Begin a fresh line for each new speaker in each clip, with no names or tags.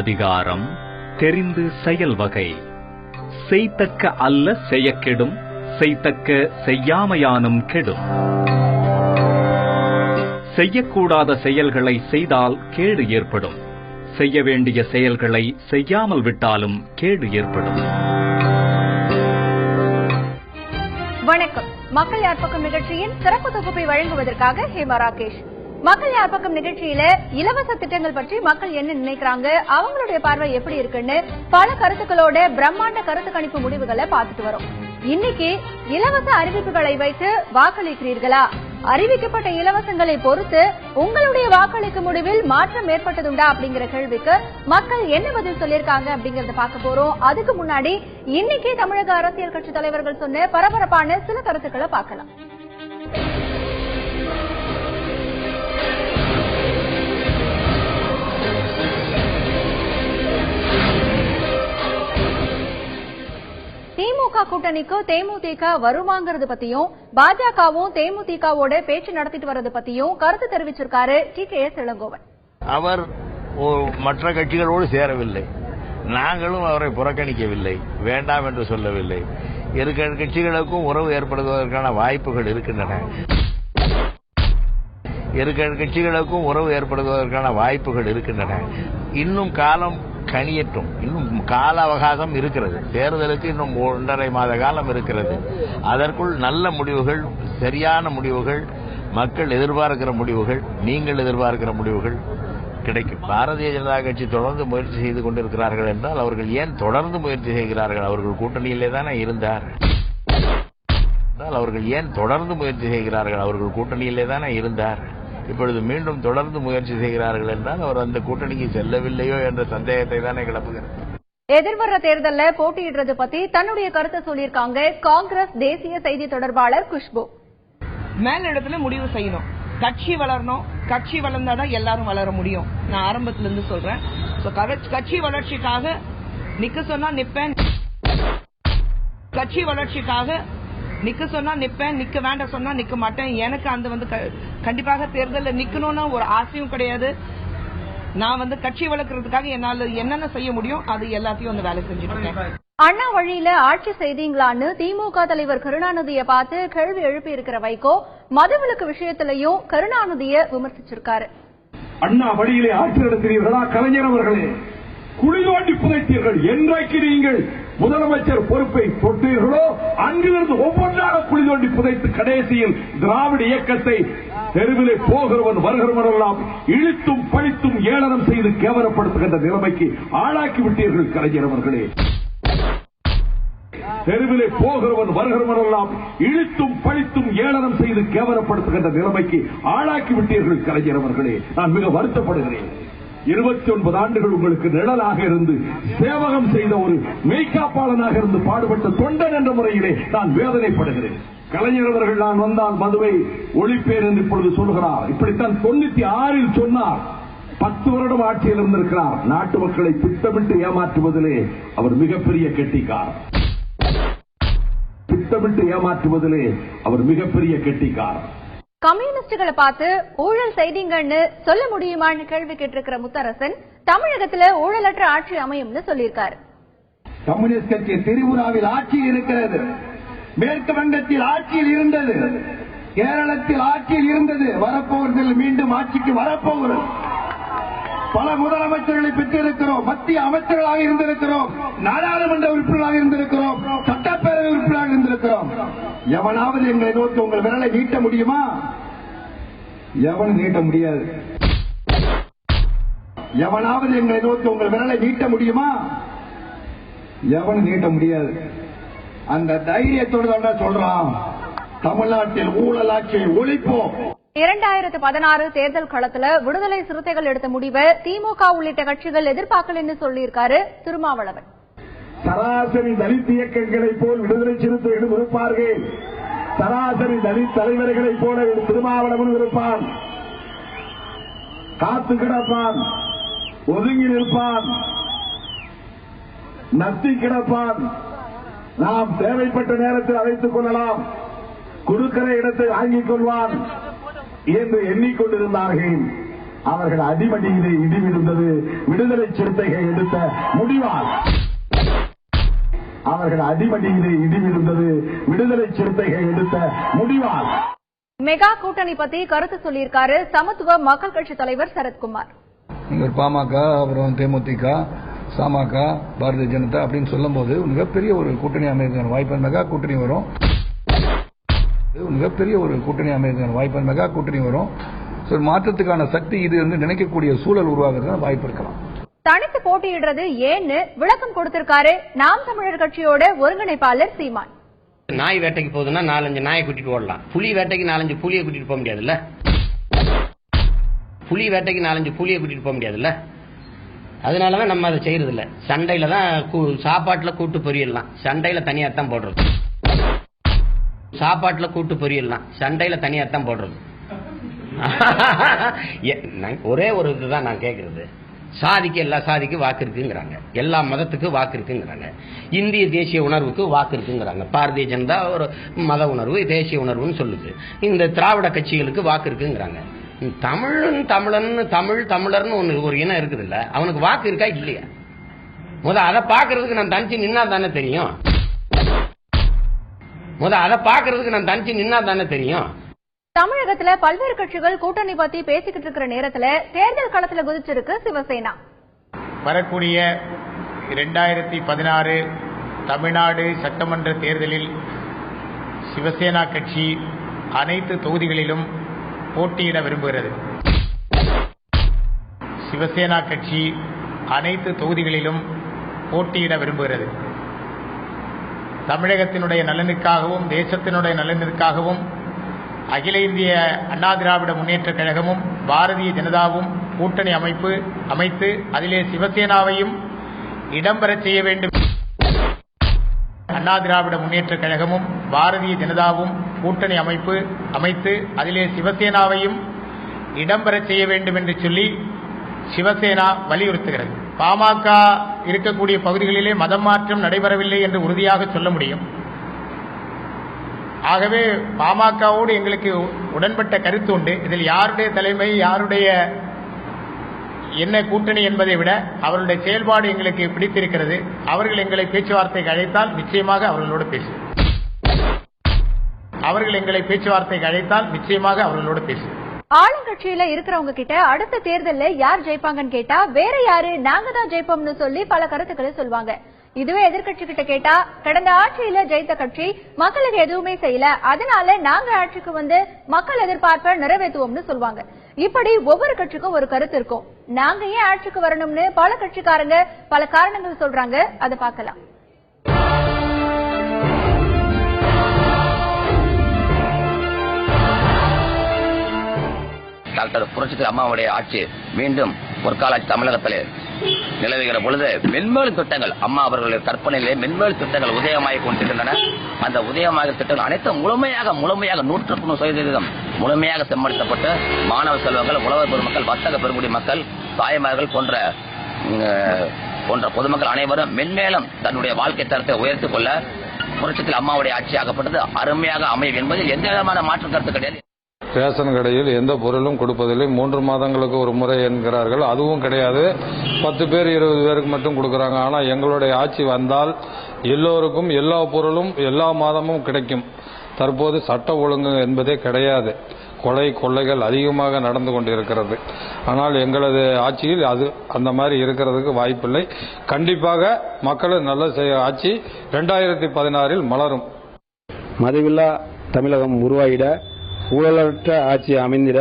அதிகாரம் தெரிந்து செயல் வகை. செய்தக்க அல்ல செய்யக்கெடும், செய்தக்க செய்யாமையானும் கெடும். செய்யக்கூடாத செயல்களை செய்தால் கேடு ஏற்படும். செய்ய வேண்டிய செயல்களை செய்யாமல் விட்டாலும் கேடு ஏற்படும்.
வணக்கம். மக்கள் யார் பக்கம் நிகழ்ச்சியின் சிறப்பு தொகுப்பை வழங்குவதற்காக ஹேமா ராகேஷ். மக்கள் யார் பக்கம் நிகழ்ச்சியில இலவச திட்டங்கள் பற்றி மக்கள் என்ன நினைக்கிறாங்க, அவங்களுடைய பார்வை எப்படி இருக்குன்னு பல கருத்துக்களோட பிரம்மாண்ட கருத்து கணிப்பு முடிவுகளை பார்த்துட்டு வரோம். இன்னைக்கு இலவச அறிவிப்புகளை வைத்து வாக்களிக்கிறீர்களா? அறிவிக்கப்பட்ட இலவசங்களை பொறுத்து உங்களுடைய வாக்களிக்கும் முடிவில் மாற்றம் ஏற்பட்டதுண்டா அப்படிங்கிற கேள்விக்கு மக்கள் என்ன பதில் சொல்லியிருக்காங்க அப்படிங்கறத பார்க்க போறோம். அதுக்கு முன்னாடி இன்னைக்கு தமிழக அரசியல் கட்சி தலைவர்கள் சொன்ன பரபரப்பான சில கருத்துக்களை பார்க்கலாம். திமுக கூட்டணிக்கு தேமுதிக வருமாங்கிறது பத்தியும், பாஜகவும் தேமுதிகவோட பேச்சு நடத்திட்டு வர்றது பத்தியும் கருத்து தெரிவிச்சிருக்காரு டி.கே.எஸ். இளங்கோவன்.
அவர் மற்ற கட்சிகளோடு சேரவில்லை, நாங்களும் அவரை புறக்கணிக்கவில்லை, வேண்டாம் என்று சொல்லவில்லை. இரு கட்சிகளுக்கும் உறவு ஏற்படுவதற்கான வாய்ப்புகள் இருக்கின்றன. இரு கட்சிகளுக்கும் உறவு ஏற்படுவதற்கான வாய்ப்புகள் இருக்கின்றன. இன்னும் காலம் கனியட்டும், இன்னும் கால அவகாசம் இருக்கிறது. தேர்தலுக்கு இன்னும் 1.5 மாத காலம் இருக்கிறது. அதற்குள் நல்ல முடிவுகள், சரியான முடிவுகள், மக்கள் எதிர்பார்க்கிற முடிவுகள், நீங்கள் எதிர்பார்க்கிற முடிவுகள் கிடைக்கும். பாரதிய ஜனதா கட்சி தொடர்ந்து முயற்சி செய்து கொண்டிருக்கிறார்கள் என்றால் அவர்கள் ஏன் தொடர்ந்து முயற்சி செய்கிறார்கள்? அவர்கள் கூட்டணியிலே தானே இருந்தார். அவர்கள் ஏன் தொடர்ந்து முயற்சி செய்கிறார்கள்? அவர்கள் கூட்டணியிலே தானே இருந்தார். இப்பொழுது மீண்டும் தொடர்ந்து முயற்சி செய்கிறார்கள் என்றால் அவர் அந்த கூட்டணிக்கு செல்லவில்லையோ என்ற சந்தேகத்தை தானே கிளப்புகிறது.
எதிர்வர தேர்தலில் போட்டியிடுறது பத்தி தன்னுடைய கருத்தை சொல்லியிருக்காங்க காங்கிரஸ் தேசிய செய்தி தொடர்பாளர் குஷ்பு.
மேலிடத்துல முடிவு செய்யணும், கட்சி வளரணும். கட்சி வளர்ந்தாதான் எல்லாரும் வளர முடியும். நான் ஆரம்பத்துல இருந்து சொல்றேன். கட்சி வளர்ச்சிக்காக நிக்க சொன்னா நிப்பேன், கட்சி வளர்ச்சிக்காக நிக்க சொன்னா நிப்பேன், நிக்க வேண்டாம் சொன்னா நிக்க மாட்டேன். எனக்கு அந்த கண்டிப்பாக தேர்தலில் நிக்கணும்னு ஒரு ஆசையும் கிடையாது. நான் கட்சி வளர்க்கறதுக்காக என்னால என்னென்ன செய்ய முடியும் அது எல்லாத்தையும் வேலை செஞ்சுட்டு இருக்கேன்.
அண்ணா வழியில ஆட்சி செய்தீங்களான்னு திமுக தலைவர் கருணாநிதியை பார்த்து கேள்வி எழுப்பி இருக்கிற வைகோ மதுவிலக்கு விஷயத்திலையும் கருணாநிதியை விமர்சிச்சிருக்காரு.
அண்ணா வழியிலே ஆட்சி நடத்துகிறீர்களா கலைஞர் அவர்களே? குழி தோண்டி புதைத்தீர்கள். என்றைக்கு நீங்கள் முதலமைச்சர் பொறுப்பை தொட்டீர்களோ அங்கிருந்து ஒவ்வொன்றாக குழி தோண்டி புதைத்து கடைசியில் திராவிட இயக்கத்தை தெருவிலே போகிறவன் வருகிறவன் எல்லாம் இழுத்தும் பழித்தும் ஏளனம் செய்து கேவலப்படுத்துகின்ற நிலைமைக்கு ஆளாக்கி விட்டீர்கள் கலைஞர் அவர்களே. தெருவிலே போகிறவன் வருகிறவன் எல்லாம் இழுத்தும் பழித்தும் ஏளனம் செய்து கேவலப்படுத்துகின்ற நிலைமைக்கு ஆளாக்கி விட்டீர்கள் கலைஞர் அவர்களே. நான் மிக வருத்தப்படுகிறேன். 29 ஆண்டுகள் உங்களுக்கு நிழலாக இருந்து சேவகம் செய்த ஒரு மெய்காப்பாளனாக இருந்து பாடுபட்ட தொண்டன் என்ற முறையிலே நான் வேதனைப்படுகிறேன். கலைஞர் அவர்கள் நான் வந்தால் மதுவை ஒழிப்பேன் என்று இப்பொழுது சொல்கிறார். இப்படித்தான் 96 சொன்னார். 10 வருடம் ஆட்சியில் இருந்திருக்கிறார். நாட்டு மக்களை திட்டமிட்டு ஏமாற்றுவதிலே அவர் மிகப்பெரிய கெட்டிக்காரர். திட்டமிட்டு ஏமாற்றுவதிலே அவர் மிகப்பெரிய கெட்டிக்காரர்.
கம்யூனிஸ்டுகளை பார்த்து ஊழல் செய்தீங்கன்னு சொல்ல முடியுமான்னு கேள்வி கேட்டிருக்கிற முத்தரசன் தமிழகத்துல ஊழலற்ற ஆட்சி அமையும்னு சொல்லியிருக்காரு.
கம்யூனிஸ்ட் கட்சி திரிபுராவில் ஆட்சியில் இருக்கிறது, மேற்கு வங்கத்தில் ஆட்சியில் இருந்தது, கேரளத்தில் ஆட்சியில் இருந்தது, வரப்போவதில் மீண்டும் ஆட்சிக்கு வரப்போகிறது. பல முதலமைச்சர்களை பெற்றிருக்கிறோம், மத்திய அமைச்சர்களாக இருந்திருக்கிறோம், நாடாளுமன்ற உறுப்பினராக இருந்திருக்கிறோம், சட்டப்பேரவை உறுப்பினராக இருந்திருக்கிறோம். எவனாவது எங்களை நோக்கி உங்கள் விரலை நீட்ட முடியுமா? எவனும் நீட்ட முடியாது. எவனாவது எங்களை நோக்கி உங்கள் விரலை நீட்ட முடியுமா? எவனும் நீட்ட முடியாது. அந்த தைரியத்தோடு தான் சொல்றான், தமிழ்நாட்டில் ஊழல் ஆட்சியை ஒழிப்போம்.
2016 தேர்தல் களத்துல விடுதலை சிறுத்தைகள் எடுத்த முடிவை திமுக உள்ளிட்ட கட்சிகள் எதிர்பார்க்கலன்னு சொல்லியிருக்காரு திருமாவளவன்.
சராசரி தலித் இயக்கங்களை போல் விடுதலை சிறுத்தைகளும் இருப்பார்கள். சராசரி தலித் தலைவர்களை போல திருமாவளவன் இருப்பான். காத்து கிடப்பான், ஒதுங்கி நிற்பான், நத்தி கிடப்பான். நாம் தேவைப்பட்ட நேரத்தில் அழைத்துக் கொள்ளலாம், கொடுக்கிற இடத்தை வாங்கிக் கொள்வான் என்று எண்ணிக்கொண்டிருந்தார்கள்.
அவர்கள் அடிமடியிலே இடி விழுந்தது விடுதலை சிறுத்தைகள் எடுத்த முடிவால். அவர்கள் அடிமடியிலே இடி விழுந்தது விடுதலை சிறுத்தைகள் எடுத்த முடிவால்.
மெகா கூட்டணி பத்தி கருத்து சொல்லியிருக்காரு சமத்துவ மக்கள் கட்சி தலைவர் சரத்குமார்.
பாமக, அப்புறம் தேமுதிக, சமக, பாரதிய ஜனதா அப்படின்னு சொல்லும் போது மிகப்பெரிய ஒரு கூட்டணி அமைக்கிறதுக்கான வாய்ப்பு மெகா கூட்டணி வரும். மிகப்பெரிய ஒரு கூட்டணி அமைக்கிறதுக்கான வாய்ப்பு மெகா கூட்டணி வரும். மாற்றத்துக்கான சக்தி இது என்று நினைக்கக்கூடிய சூழல் உருவாகிறதுக்கான வாய்ப்பு இருக்கலாம்.
தனித்து போட்டியிடுறது ஏன்னு விளக்கம் கொடுத்திருக்காரு நாம் தமிழர் கட்சியோட ஒருங்கிணைப்பாளர் சீமான்.
நாய் வேட்டைக்கு போகுதுன்னா 4-5 நாயை கூட்டிட்டு ஓடலாம். புலி வேட்டைக்கு 4-5 புலியை கூட்டிட்டு போக முடியாதுல்ல. புலி வேட்டைக்கு 4-5 புலியை கூட்டிட்டு போக முடியாதுல்ல. அதனாலதான் நம்ம அதை செய்யறது இல்ல. சண்டையில தான் சாப்பாட்டுல கூட்டு பொரியலாம், சண்டையில தனியாத்தான் போடுறது. சாப்பாட்டுல கூட்டு பொரியலாம், சண்டையில தனியாத்தான் போடுறது. ஒரே ஒரு இதுதான் நான் கேட்கறது. சாதிக்கு எல்லா சாதிக்கு வாக்கு இருக்குங்கிறாங்க, எல்லா மதத்துக்கு வாக்கு இருக்குங்கிறாங்க, இந்திய தேசிய உணர்வுக்கு வாக்கு இருக்குங்கிறாங்க. பாரதிய ஜனதா ஒரு மத உணர்வு தேசிய உணர்வுன்னு சொல்லுது. இந்த திராவிட கட்சிகளுக்கு வாக்கு இருக்குங்கிறாங்க. தமிழர்னு ஒரு இனம் இருக்குது இல்ல, அவனுக்கு வாக்கு இருக்கா இல்லையா? அதை பாக்குறதுக்கு நான் தனிச்சு நின்னா தானே தெரியும்.
தமிழகத்துல பல்வேறு கட்சிகள் கூட்டணி பத்தி பேசிக்கிட்டு இருக்கிற நேரத்துல தேர்தல் களத்துல குதிச்சிருக்கு சிவசேனா.
வரக்கூடிய 2016 தமிழ்நாடு சட்டமன்ற தேர்தலில் சிவசேனா கட்சி அனைத்து தொகுதிகளிலும் போட்டியிட விரும்புகிறது. சிவசேனா கட்சி அனைத்து தொகுதிகளிலும் போட்டியிட விரும்புகிறது. தமிழகத்தினுடைய நலனுக்காகவும் தேசத்தினுடைய நலனுக்காகவும் அகில இந்திய அண்ணா திராவிட முன்னேற்ற கழகமும் பாரதிய ஜனதாவும் கூட்டணி அமைத்து அதிலே சிவசேனாவையும் இடம்பெற செய்ய வேண்டும். அண்ணா திராவிட முன்னேற்ற கழகமும் பாரதிய ஜனதாவும் கூட்டணி அமைத்து அதிலே சிவசேனாவையும் இடம்பெற செய்ய வேண்டும் என்று சொல்லி சிவசேனா வலியுறுத்துகிறது. பாமக இருக்கக்கூடிய பகுதிகளிலே மதம் மாற்றம் நடைபெறவில்லை என்று உறுதியாக சொல்ல முடியும். ஆகவே பாமகவோடு எங்களுக்கு உடன்பட்ட கருத்து உண்டு. இதில் யாருடைய தலைமை, யாருடைய என்ன கூட்டணி என்பதை விட அவருடைய செயல்பாடு எங்களுக்கு பிடித்திருக்கிறது. அவர்கள் எங்களை பேச்சுவார்த்தைக்கு அழைத்தால் நிச்சயமாக அவர்களோடு பேசுவோம்.
ஆளுங்கட்சியில இருக்கிறவங்க கிட்ட அடுத்த தேர்தல்ல யார் ஜெயிப்பாங்கன்னு கேட்டா வேற யாரு நாங்க தான் ஜெயிப்போம்னு சொல்லி பல கருத்துக்களை சொல்லுவாங்க. இதுவே எதிர்கட்சி கிட்ட கேட்டா கடந்த ஆட்சியில ஜெயித்த கட்சி மக்களுக்கு எதுவுமே செய்யல, அதனால நாங்க ஆட்சிக்கு வந்து மக்கள் எதிர்பார்ப்பை நிறைவேற்றுவோம்னு சொல்லுவாங்க. இப்படி ஒவ்வொரு கட்சிக்கும் ஒரு கருத்து இருக்கும். நாங்க ஏன் ஆட்சிக்கு வரணும்னு பல கட்சிக்காரங்க பல காரணங்கள் சொல்றாங்க. அதை பார்க்கலாம்.
டாக்டர் புரட்சி அம்மாவுடைய ஆட்சி மீண்டும் பொற்கால ஆட்சி தமிழகத்தில் நிலவுகிற பொழுது மென்மேலும் திட்டங்கள் அம்மா அவர்களுடைய கற்பனையிலே மென்மேலும் திட்டங்கள் உதயமாகிக் கொண்டிருக்கின்றன. அந்த உதயமாக திட்டங்கள் அனைத்தும் முழுமையாக 100% முழுமையாக செம்மடிக்கப்பட்டு மாணவ செல்வங்கள், உழவர் பெருமக்கள், வர்த்தக பெருங்குடி மக்கள், தாய்மார்கள் போன்ற பொதுமக்கள் அனைவரும் மென்மேலும் தன்னுடைய வாழ்க்கை தரத்தை உயர்த்திக் கொள்ள புரட்சியில் அம்மாவுடைய ஆட்சி ஆகப்பட்டது அருமையாக அமையும் என்பதில் எந்த விதமான மாற்று கருத்து கிடையாது.
ரேஷன் கடையில் எந்த பொருளும் கொடுப்பதில்லை. 3 மாதங்களுக்கு ஒரு முறை என்கிறார்கள், அதுவும் கிடையாது. 10 பேர் 20 பேருக்கு மட்டும் கொடுக்கறாங்க. ஆனால் எங்களுடைய ஆட்சி வந்தால் எல்லோருக்கும் எல்லா பொருளும் எல்லா மாதமும் கிடைக்கும். தற்போது சட்ட ஒழுங்கு என்பதே கிடையாது. கொள்ளைகள் அதிகமாக நடந்து கொண்டிருக்கிறது. ஆனால் எங்களது ஆட்சியில் அது அந்த மாதிரி இருக்கிறதுக்கு வாய்ப்பில்லை. கண்டிப்பாக மக்கள் நல்ல ஆட்சி 2016 மலரும்.
மதுவில்லா தமிழகம் உருவாகிட, ஊழலற்ற ஆட்சி அமைந்திட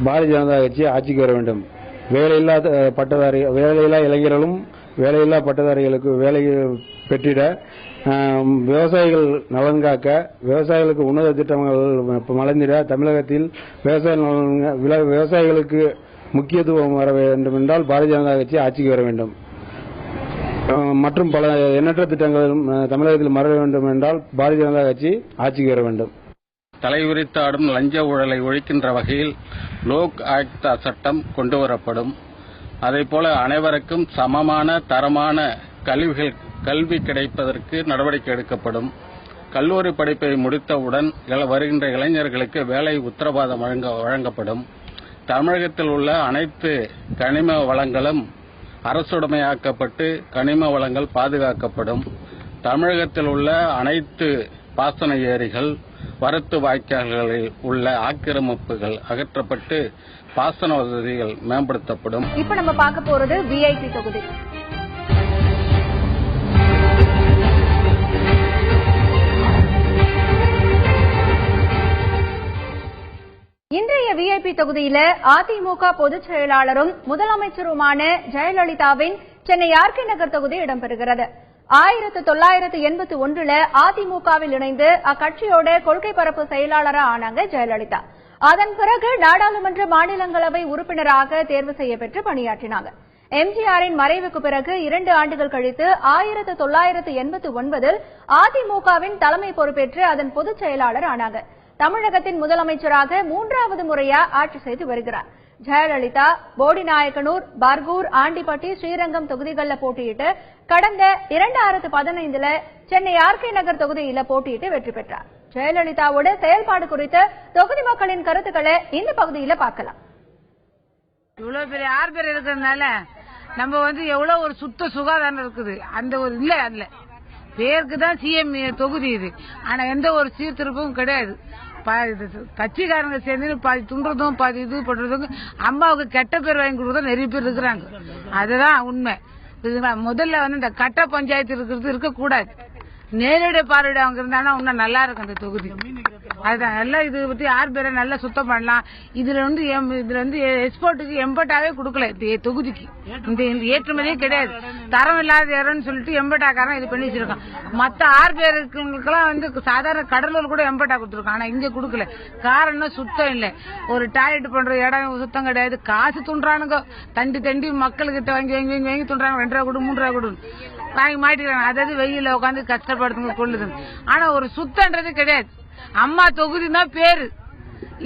பாரதிய ஜனதா கட்சி ஆட்சிக்கு வர வேண்டும். வேலையில்லா இளைஞர்களும் வேலையில்லா பட்டதாரிகளுக்கு வேலை பெற்றிட, விவசாயிகள் நலன் காக்க, விவசாயிகளுக்கு உன்னத திட்டங்கள் மலர்ந்திட, தமிழகத்தில் விவசாயிகளுக்கு முக்கியத்துவம் வர வேண்டும் என்றால் பாரதிய ஜனதா கட்சி ஆட்சிக்கு வர வேண்டும். மற்றும் பல எண்ணற்ற திட்டங்கள் தமிழகத்தில் மலர வேண்டும் என்றால் பாரதிய ஜனதா கட்சி ஆட்சிக்கு வர வேண்டும்.
தலைவிரித்து ஆடும் லஞ்ச ஊழலை ஒழிக்கின்ற வகையில் லோக் ஆயுக்தா சட்டம் கொண்டுவரப்படும். அதேபோல அனைவருக்கும் சமமான தரமான கல்வி கிடைப்பதற்கு நடவடிக்கை எடுக்கப்படும். கல்லூரி படிப்பை முடித்தவுடன் வருகின்ற இளைஞர்களுக்கு வேலை உத்தரவாதம் வழங்கப்படும். தமிழகத்தில் உள்ள அனைத்து கனிம வளங்களும் அரசுடைமையாக்கப்பட்டு கனிம வளங்கள் பாதுகாக்கப்படும். தமிழகத்தில் உள்ள அனைத்து பாசன ஏரிகள், வரத்து வாய்க்கால்களில் உள்ள ஆக்கிரமிப்புகள் அகற்றப்பட்டு பாசன வசதிகள் மேம்படுத்தப்படும்.
இப்ப நம்ம பார்க்க போறது விஐபி தொகுதி. இன்றைய விஐபி தொகுதியில அதிமுக பொதுச் செயலாளரும் முதலமைச்சருமான ஜெயலலிதாவின் சென்னை ஆர்கே நகர் தொகுதி இடம்பெறுகிறது. 1981 அதிமுகவில் இணைந்து அக்கட்சியோட கொள்கை பரப்பு செயலாளராக ஆனாங்க ஜெயலலிதா. அதன் பிறகு நாடாளுமன்ற மாநிலங்களவை உறுப்பினராக தேர்வு செய்யப்பெற்று பணியாற்றினாங்க. எம்ஜிஆரின் மறைவுக்கு பிறகு 2 ஆண்டுகள் கழித்து 1989 அதிமுகவின் தலைமை பொறுப்பேற்று அதன் பொதுச் செயலாளர் ஆனாங்க. தமிழகத்தின் முதலமைச்சராக 3வது முறையா ஆட்சி செய்து வருகிறார். ஜெயலலிதா போடிநாயக்கனூர், பர்கூர், ஆண்டிப்பட்டி, ஸ்ரீரங்கம் தொகுதிகளில் போட்டியிட்டு கடந்த 2015 சென்னை ஆர்கே நகர் தொகுதியில போட்டியிட்டு வெற்றி பெற்றார். ஜெயலலிதாவோட செயல்பாடு குறித்த தொகுதி மக்களின் கருத்துக்களை இந்த பகுதியில பார்க்கலாம்.
இவ்வளவு பெரிய 6 பேர் இருக்கிறதுனால நம்ம எவ்வளவு ஒரு சுத்த சுகாதாரம் இருக்குது. அந்த ஒரு இல்ல அதுல பேருக்கு தான் சிஎம் தொகுதி இது. ஆனா எந்த ஒரு சீர்திருப்பமும் கிடையாது. கட்சிக்காரங்க சேர்ந்து பாதி துண்டுறதும் பாதி இது பண்றதும் அம்மாவுக்கு கெட்ட பேர் வாங்கி கொடுத்தா நிறைய பேர் இருக்கிறாங்க. அதுதான் உண்மை. முதல்ல இந்த கட்ட பஞ்சாயத்து இருக்கிறது இருக்கக்கூடாது. நேரடி பார்வையிட அவங்க இருந்தாங்கன்னா இன்னும் நல்லா இருக்கும் அந்த தொகுதி. அதுதான் நல்லா இது பத்தி 6 பேரை நல்லா சுத்தம் பண்ணலாம். இதுல எக்ஸ்போர்ட்டுக்கு எம்பட்டாவே கொடுக்கல தொகுதிக்கு. இந்த ஏற்றுமதியே கிடையாது. தரம் இல்லாத இடம்னு சொல்லிட்டு எம்பட்டாக்காரன் இது பண்ணி வச்சிருக்கான். மத்த 6 பேருக்குலாம் சாதாரண கடலூர் கூட எம்பட்டா கொடுத்துருக்கான். ஆனா இங்க கொடுக்கல. காரணம் சுத்தம் இல்லை. ஒரு டாய்லெட் பண்ற இடம் சுத்தம் கிடையாது. காசு துண்டுறானுங்க. தண்டி மக்கள்கிட்ட வாங்கி துண்டுறாங்க. 2 ரூபா கொடு 3 ரூபா கொடு வாங்கி மாட்டிக்கிறாங்க. அதாவது வெயில உட்காந்து கஷ்டப்படுத்துங்க கொள்ளுது. ஆனா ஒரு சுத்தன்றது கிடையாது. அம்மா தொகுதி தான் பேரு.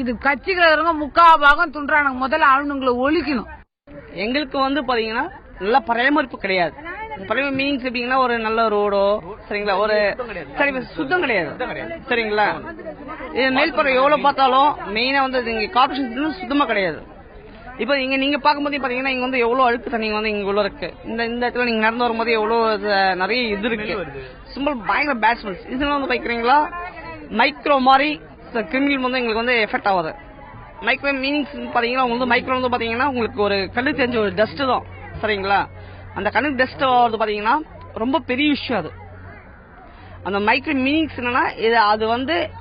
இது கட்சிக்கிறவங்க 3/4 பாகம் துண்டுறானுங்க. முதல்ல அவனுங்களை ஒழிக்கணும்.
எங்களுக்கு பாத்தீங்கன்னா நல்ல பராமரிப்பு கிடையாது. பராமரிப்பு மீன்ஸ் எப்படிங்கன்னா ஒரு நல்ல ரோடோ சரிங்களா, ஒரு சரி சுத்தம் கிடையாது சரிங்களா. மேல்புறம் எவ்வளவு பார்த்தாலும் மெயினா இங்க கார்பரேஷன் சுத்தமா கிடையாது. இப்ப நீங்க பார்க்கும்போது பாத்தீங்கன்னா இங்க எவ்வளவு அழுக்கு தண்ணி இங்க உள்ள இருக்கு. இந்த இடத்துல நீங்க நடந்து வரும்போது எவ்வளவு நிறைய இது இருக்கு. சிம்பிள் பயங்கர பேட் ஸ்மெல்ஸ். இதெல்லாம் பாய்க்கிறீங்களா மைக்ரோ மாதிரி கிருமிகள் எங்களுக்கு எஃபெக்ட் ஆகுது. மைக்ரோ மீனிங்ஸ் பாத்தீங்கன்னா மைக்ரோ பாத்தீங்கன்னா உங்களுக்கு ஒரு கண்ணு தெரிஞ்ச ஒரு டஸ்ட் தான் சரிங்களா. அந்த கண்ணுக்கு டஸ்ட் ஆகுறது பாத்தீங்கன்னா ரொம்ப பெரிய விஷயம். அது அந்த மைக்ரோ மீனிங்ஸ் என்னன்னா அது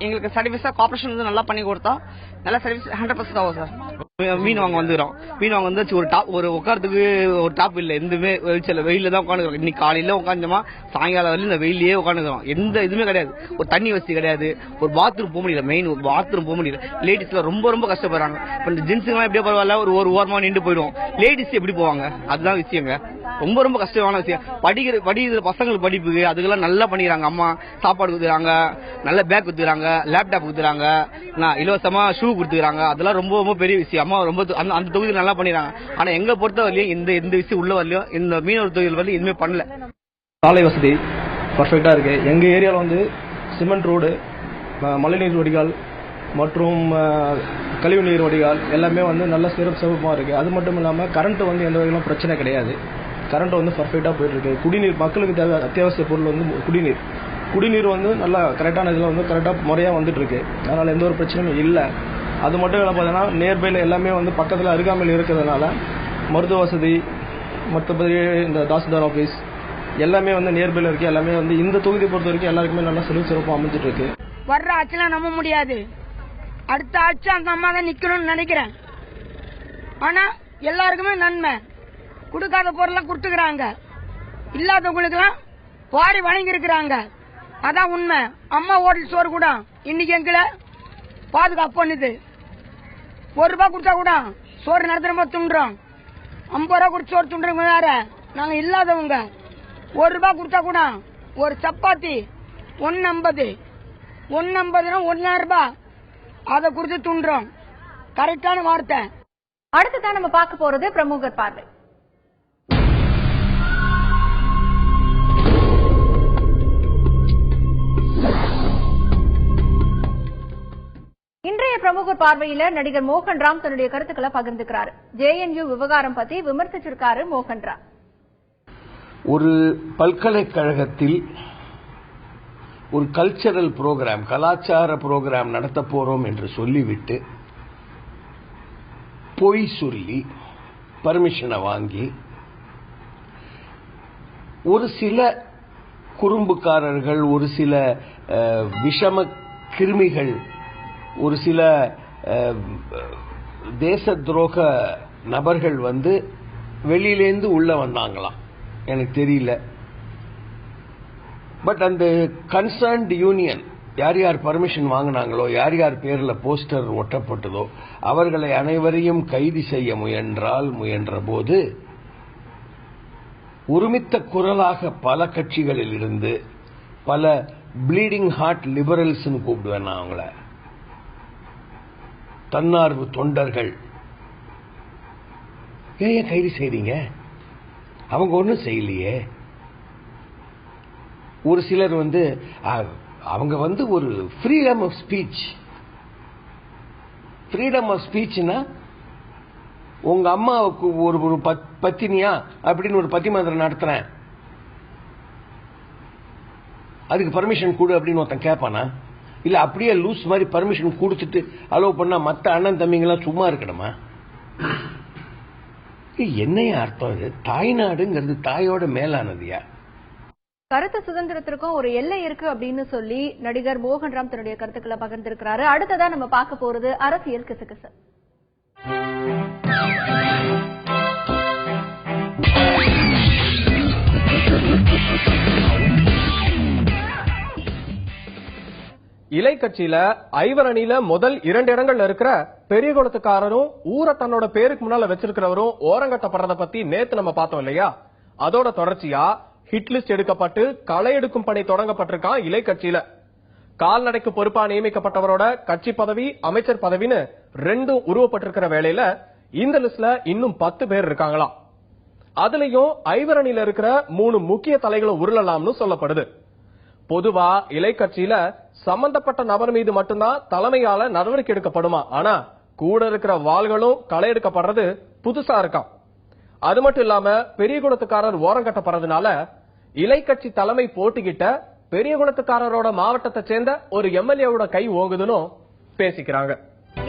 எங்களுக்கு சர்வீஸா கார்பரேஷன் நல்லா பண்ணி கொடுத்தா நல்ல சர்வீஸ் 100% ஆகும் சார். மீன் வாங்க வந்துடும். மீன் வாங்க வந்து ஒரு உட்காரத்துக்கு ஒரு டாப் இல்ல. எதுவுமே வெயில தான் உட்காந்துக்கிறோம். இன்னைக்கு காலையில உட்காந்தோமா சாயங்காலம் வரையும் இந்த வெயிலே உட்காந்துக்கிறோம். எந்த இதுவுமே கிடையாது. ஒரு தண்ணி வசதி கிடையாது. ஒரு பாத்ரூம் போக முடியல. மெயின் பாத்ரூம் போக முடியல. லேடிஸ்ல ரொம்ப கஷ்டப்படுறாங்க. இப்ப இந்த ஜென்ஸுங்க எப்படியே பரவாயில்ல ஒரு ஓரமா நின்று போயிடும். லேடிஸ் எப்படி போவாங்க? அதுதான் விஷயங்க. ரொம்ப கஷ்டமான விஷயம். படிக்கிற பசங்களுக்கு படிப்புக்கு அதுக்கெல்லாம் நல்லா பண்ணிக்கிறாங்க. அம்மா சாப்பாடு கொடுத்துறாங்க, நல்ல பேக் கொடுத்துறாங்க, லேப்டாப் கொடுத்துறாங்க, இலவசமா ஷூ கொடுத்துறாங்க. அதெல்லாம் ரொம்ப பெரிய விஷயம். அம்மா ரொம்ப அந்த தொகுதியில் நல்லா பண்ணிடுறாங்க. ஆனா எங்க பொறுத்த வரலையும் எந்த விஷயம் உள்ள வரலையும் இந்த மீனவர் தொகுதியில் வந்து எதுவுமே பண்ணல.
சாலை வசதி பர்ஃபெக்டா இருக்கு. எங்க ஏரியாவில் சிமெண்ட் ரோடு, மழைநீர் வடிகால் மற்றும் கழிவுநீர் வடிகால் எல்லாமே நல்ல சிறப்பாக இருக்கு. அது மட்டும் இல்லாமல் கரண்ட் எந்த வகையிலும் பிரச்சனை கிடையாது. கரண்ட் பர்ஃபெக்டா போயிட்டு இருக்கு. குடிநீர் மக்களுக்கு தேவை அத்தியாவசிய பொருள் குடிநீர் நல்லா கரெக்டான இதில் கரெக்டாக முறையாக வந்துட்டு இருக்கு. அதனால எந்த ஒரு பிரச்சனையும் இல்லை. அது மட்டும் இல்லை பார்த்தீங்கன்னா நேர்பையில் எல்லாமே பக்கத்தில் அருகாமையில் இருக்கிறதுனால மருத்துவ வசதி மற்றபடி இந்த தாசில்தார் ஆஃபீஸ் எல்லாமே நேர்பையில் இருக்கு. எல்லாமே இந்த தொகுதியை பொறுத்த வரைக்கும் எல்லாருக்குமே நல்லா சிறப்பாக அமைஞ்சிட்டு இருக்கு.
வர்ற ஆட்சியெல்லாம் நம்ப முடியாது. அடுத்த ஆட்சி அந்த அம்மா தான் நிக்கணும்னு நினைக்கிறேன். ஆனா எல்லாருக்குமே நன்மை. கொடுக்காத பொருளை கொடுத்துக்கிறாங்க. இல்லாதவங்களுக்கெல்லாம் பாடி வணங்கி இருக்கிறாங்க. அதான் உண்மை. அம்மா ஹோட்டல் சோறு கூட இன்னைக்கு எங்களை பாதுகாப்பு பண்ணுது. 1 ரூபாய் கொடுத்தா கூட சோறு நடத்துற துண்டுறோம். 50 ரூபாய் கொடுத்து சோறு துண்டுறவங்க வேற. நாங்க இல்லாதவங்க 1 ரூபாய் கொடுத்தா கூட ஒரு சப்பாத்தி 150 1000 ரூபாய் அதை கொடுத்து துண்டுறோம். கரெக்டான வார்த்தை.
அடுத்துதான் நம்ம பார்க்க போறது பிரமுகர் பார்வை. இன்றைய பிரமுகர் பார்வையில நடிகர் மோகன் ராம் தன்னுடைய கருத்துக்களை பகிர்ந்துக்கிறாரு. JNU விவகாரம் பத்தி விமர்சிச்சிருக்காரு மோகன் ராம்.
ஒரு பல்கலைக்கழகத்தில் ஒரு கல்ச்சரல் புரோகிராம், கலாச்சார புரோகிராம் நடத்த போறோம் என்று சொல்லிவிட்டு பொய் சொல்லி பர்மிஷனை வாங்கி ஒரு சில குறும்புக்காரர்கள், ஒரு சில விஷம கிருமிகள், ஒரு சில தேச துரோக நபர்கள் வந்து வெளியிலேந்து உள்ள வந்தாங்களாம். எனக்கு தெரியல. பட் அந்த கன்சர்ன்ட் யூனியன் யார் யார் பர்மிஷன் வாங்கினாங்களோ, யார் யார் பேர்ல போஸ்டர் ஒட்டப்பட்டதோ அவர்களை அனைவரையும் கைது செய்ய முயன்ற போது ஒருமித்த குரலாக பல கட்சிகளில் இருந்து பல ப்ளீடிங் ஹார்ட் லிபரல்ஸ் கூப்பிடுவேன் நான் அவங்கள, தன்னார்வ தொண்டர்கள், ஏன் கைது செய்றீங்க? அவங்க ஒன்றும் செய்யலையே. ஒரு சிலர் வந்து அவங்க வந்து ஒரு freedom of speech. Freedom of ஸ்பீச்னா உங்க அம்மாவுக்கு ஒரு பத்தினியா அப்படின்னு ஒரு பத்திமன்றம் நடத்துறேன், அதுக்கு பர்மிஷன் கொடு அப்படின்னு ஒருத்தன் கேட்பானா? இல்ல அப்படியே லூஸ் மாதிரி பர்மிஷன் கொடுத்துட்டு அலோவ் பண்ணா மத்த அண்ணன் தம்பிங்கெல்லாம் சும்மா இருக்கணுமா? என்னைய அர்த்தம்? இது தாய்நாடுங்கிறது தாயோட மேலானதுயா.
கருத்து சுதந்திரத்திற்கும் ஒரு எல்லை இருக்கு அப்படின்னு சொல்லி நடிகர் மோகன் ராம் தன்னுடைய கருத்துக்களை பகிர்ந்திருக்கிறாரு. அடுத்ததா நம்ம பார்க்க போறது அரசியல் கிசுகிசு.
இலை கட்சியில ஐவர் அணியில முதல் 2 இடங்கள்ல இருக்கிற பெரியகுளத்துக்காரரும் ஊரை தன்னோட பேருக்கு முன்னால வச்சிருக்கிறவரும் ஓரங்கட்டப்படுறத பத்தி நேத்து நம்ம பார்த்தோம் இல்லையா? அதோட தொடர்ச்சியா ஹிட் லிஸ்ட் எடுக்கப்பட்டு களை எடுக்கும் பணி தொடங்கப்பட்டிருக்கான் இலை கட்சியில. கால்நடைக்கு பொறுப்பா நியமிக்கப்பட்டவரோட கட்சி பதவி, அமைச்சர் பதவின்னு 2 உருவப்பட்டிருக்கிற வேளையில இந்த லிஸ்ட்ல இன்னும் 10 பேர் இருக்காங்களாம். அதுலயும் ஐவர் அணியில இருக்கிற 3 முக்கிய தலைகளை உருளலாம்னு சொல்லப்படுது. பொதுவா இலை கட்சியில சம்பந்தப்பட்ட நபர் மீது மட்டும்தான் தலைமையால நடவடிக்கை எடுக்கப்படுமா, ஆனா கூட இருக்கிற வாள்களும் களை எடுக்கப்படுறது புதுசா இருக்காம். அது மட்டும் இல்லாம பெரியகுளத்துக்காரர் ஓரங்கட்டப்படுறதுனால இலை கட்சி தலைமை போட்டிக்கிட்ட பெரியகுளத்துக்காரரோட மாவட்டத்தை சேர்ந்த ஒரு எம்எல்ஏவோட கை ஓங்குதுன்னு பேசிக்கிறாங்க.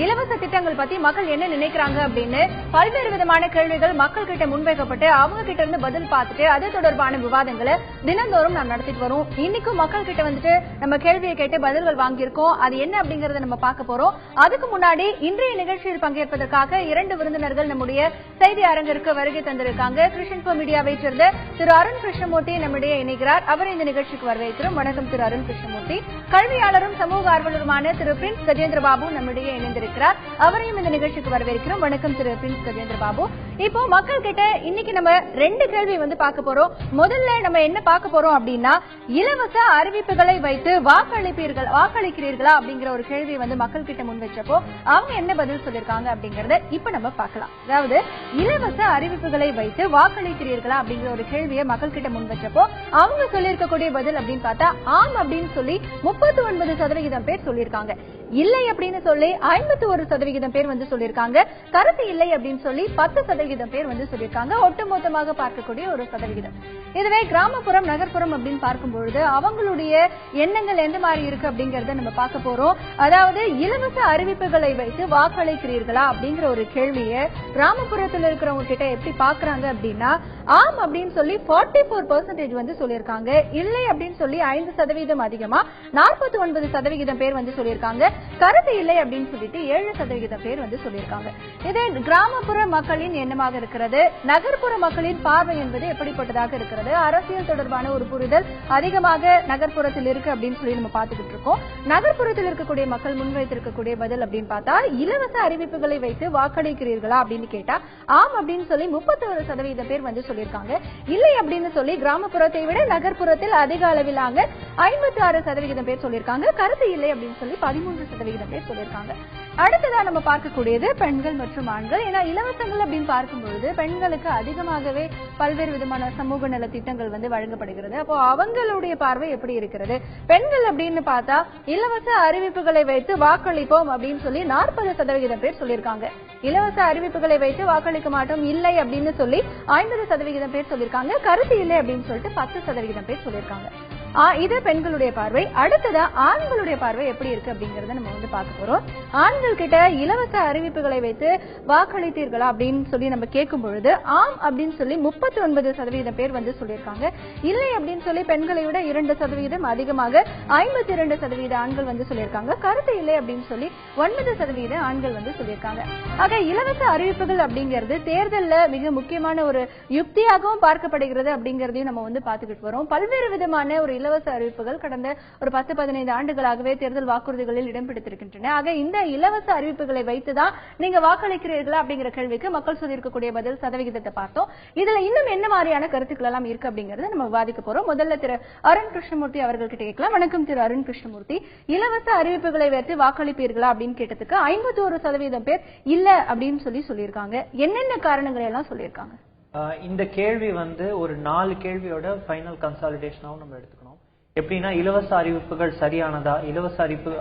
இலவச திட்டங்கள் பத்தி மக்கள் என்ன நினைக்கிறாங்க அப்படின்னு பல்வேறு விதமான கேள்விகள் மக்கள் கிட்ட முன்வைக்கப்பட்டு அவங்க கிட்ட இருந்து பதில் பார்த்துட்டு அது தொடர்பான விவாதங்களை தினந்தோறும் நாம் நடத்திட்டு வரோம். இன்னைக்கும் மக்கள் கிட்ட வந்துட்டு நம்ம கேள்வியை கேட்டு பதில்கள் வாங்கியிருக்கோம். அது என்ன அப்படிங்கறத நம்ம பார்க்க போறோம். அதுக்கு முன்னாடி இன்றைய நிகழ்ச்சியில் பங்கேற்பதற்காக 2 விருந்தினர்கள் நம்முடைய செய்தி அரங்கிற்கு வருகை தந்திருக்காங்க. கிருஷ்ணன்போ மீடியாவை சேர்ந்த திரு அருண் கிருஷ்ணமூர்த்தி நம்முடைய இணைகிறார். அவர் இந்த நிகழ்ச்சிக்கு வரவேற்கிறோம். வணக்கம் திரு அருண் கிருஷ்ணமூர்த்தி. கல்வியாளரும் சமூக ஆர்வலருமான திரு பிரின்ஸ் கஜேந்திர பாபு நம்முடைய இணைந்திருக்கிறார். அவரையும் இந்த நிகழ்ச்சிக்கு வரவேற்கிறோம். வணக்கம் திரு பிரின்ஸ் கஜேந்திர பாபு. இப்போ மக்கள் கிட்ட இன்னைக்கு நம்ம 2 கேள்வி வந்து பார்க்க போறோம். முதல்ல நம்ம என்ன பார்க்க போறோம் அப்படின்னா, இலவச அறிவிப்புகளை வைத்து வாக்களிக்கிறீர்களா அப்படிங்கிற ஒரு கேள்வியை வந்து மக்கள் கிட்ட முன் வச்சப்போ அவங்க என்ன பதில் சொல்லிருக்காங்க அப்படிங்கறத இப்ப நம்ம பார்க்கலாம். அதாவது இலவச அறிவிப்புகளை வைத்து வாக்களிக்கிறீர்களா அப்படிங்கிற ஒரு கேள்வியை மக்கள் கிட்ட முன் வச்சப்போ அவங்க சொல்லியிருக்கக்கூடிய பதில் அப்படின்னு பார்த்தா ஆம் அப்படின்னு சொல்லி 39% பேர் சொல்லியிருக்காங்க. இல்லை அப்படின்னு சொல்லி 51% பேர் வந்து சொல்லியிருக்காங்க. கருத்து இல்லை அப்படின்னு சொல்லி 10% பேர் வந்து சொல்லியிருக்காங்க. ஒட்டுமொத்தமாக பார்க்கக்கூடிய ஒரு சதவிகிதம். இதுவே கிராமப்புறம் நகர்ப்புறம் அப்படின்னு பார்க்கும்பொழுது அவங்களுடைய எண்ணங்கள் எந்த மாதிரி இருக்கு அப்படிங்கறத நம்ம பார்க்க போறோம். அதாவது இலவச அறிவிப்புகளை வைத்து வாக்களிக்கிறீர்களா அப்படிங்கிற ஒரு கேள்வியை கிராமப்புறத்தில் இருக்கிறவங்க கிட்ட எப்படி பாக்குறாங்க அப்படின்னா, ஆம் அப்படின்னு சொல்லி 44% வந்து சொல்லியிருக்காங்க. இல்லை அப்படின்னு சொல்லி 5% அதிகமா 49% பேர் வந்து சொல்லியிருக்காங்க. கருத்து இல்லை அப்படின்னு சொல்லிட்டு 7% பேர் வந்து சொல்லியிருக்காங்க. இதே கிராமப்புற மக்களின் எண்ணமாக இருக்கிறது. நகர்ப்புற மக்களின் பார்வை என்பது எப்படிப்பட்டதாக இருக்கிறது? அரசியல் தொடர்பான ஒரு புரிதல் அதிகமாக நகர்ப்புறத்தில் இருக்கு அப்படின்னு சொல்லி நம்ம பார்த்துக்கிட்டு இருக்கோம். நகர்ப்புறத்தில் இருக்கக்கூடிய மக்கள் முன்வைத்திருக்கக்கூடிய பதில் அப்படின்னு பார்த்தா, இலவச அறிவிப்புகளை வைத்து வாக்களிக்கிறீர்களா அப்படின்னு கேட்டா ஆம் அப்படின்னு சொல்லி 31% பேர் வந்து சொல்லியிருக்காங்க. இல்லை அப்படின்னு சொல்லி கிராமப்புறத்தை விட நகர்ப்புறத்தில் அதிக அளவிலாக 56% பேர் சொல்லியிருக்காங்க. கருத்து இல்லை அப்படின்னு சொல்லி 13% 50% பேர் சொல்லியிருக்காங்க. அடுத்ததா நம்ம பார்க்கக்கூடியது பெண்கள் மற்றும் ஆண்கள். ஏன்னா இலவசங்கள் அப்படின்னு பார்க்கும்பொழுது பெண்களுக்கு அதிகமாகவே பல்வேறு விதமான சமூக நல திட்டங்கள் வழங்கப்படுகிறது. அப்போ அவங்களுடைய பார்வை எப்படி இருக்கிறது? பெண்கள் அப்படின்னு பார்த்தா இலவச அறிவிப்புகளை வைத்து வாக்களிப்போம் அப்படின்னு சொல்லி 40% பேர் சொல்லியிருக்காங்க. இலவச அறிவிப்புகளை வைத்து வாக்களிக்க மாட்டோம் இல்லை அப்படின்னு சொல்லி 50% பேர் சொல்லியிருக்காங்க. கருத்து இல்லை அப்படின்னு சொல்லிட்டு 10% பேர் சொல்லியிருக்காங்க. இது பெண்களுடைய பார்வை. அடுத்ததா ஆண்களுடைய பார்வை எப்படி இருக்கு அப்படிங்கறத நம்ம பார்க்க போறோம். ஆண்கள் கிட்ட இலவச அறிவிப்புகளை வைத்து வாக்களித்தீர்களா அப்படின்னு சொல்லி நம்ம கேட்கும் பொழுது ஆம் அப்படின்னு சொல்லி 39% பேர் சொல்லியிருக்காங்க. இல்லை அப்படின்னு சொல்லி பெண்களை விட 2% அதிகமாக 52% ஆண்கள் சொல்லியிருக்காங்க. கருத்து இல்லை அப்படின்னு சொல்லி 9% ஆண்கள் சொல்லியிருக்காங்க. ஆக இலவச அறிவிப்புகள் அப்படிங்கிறது தேர்தல்ல மிக முக்கியமான ஒரு யுக்தியாகவும் பார்க்கப்படுகிறது அப்படிங்கறதையும் நம்ம பார்த்துக்கிட்டு வரோம். பல்வேறு விதமான ஒரு இலவச அறிவிப்புகள் கடந்த ஒரு 10-15 ஆண்டுகளாகவே தேர்தல் வாக்குறுதிகளில் இடம் பிடித்திருக்கின்றன. ஆக இந்த இலவச அறிவிப்புகளை வைத்துதான் நீங்க வாக்களிக்கிறீர்களா அப்படிங்கிற கேள்விக்கு மக்கள் சொல்லியிருக்கக்கூடிய பதில் சதவிகிதத்தை பார்த்தோம். இதுல இன்னும் என்ன மாதிரியான கருத்துக்கள் எல்லாம் இருக்கு அப்படிங்கறத நம்ம விவாதிக்க போறோம். முதல்ல திரு அருண் கிருஷ்ணமூர்த்தி அவர்கள்கிட்ட கேட்கலாம். வணக்கம் திரு அருண் கிருஷ்ணமூர்த்தி. இலவச அறிவிப்புகளை வைத்து வாக்களிப்பீர்களா அப்படின்னு கேட்டதுக்கு 51% பேர் இல்ல அப்படின்னு சொல்லியிருக்காங்க. என்னென்ன காரணங்களை எல்லாம் சொல்லியிருக்காங்க?
இந்த கேள்வி ஒரு 4 கேள்வியோட ஃபைனல் கன்சாலிடேஷனாவும் நம்ம எடுத்துக்கணும். எப்படின்னா இலவச அறிவிப்புகள் சரியானதா, இலவச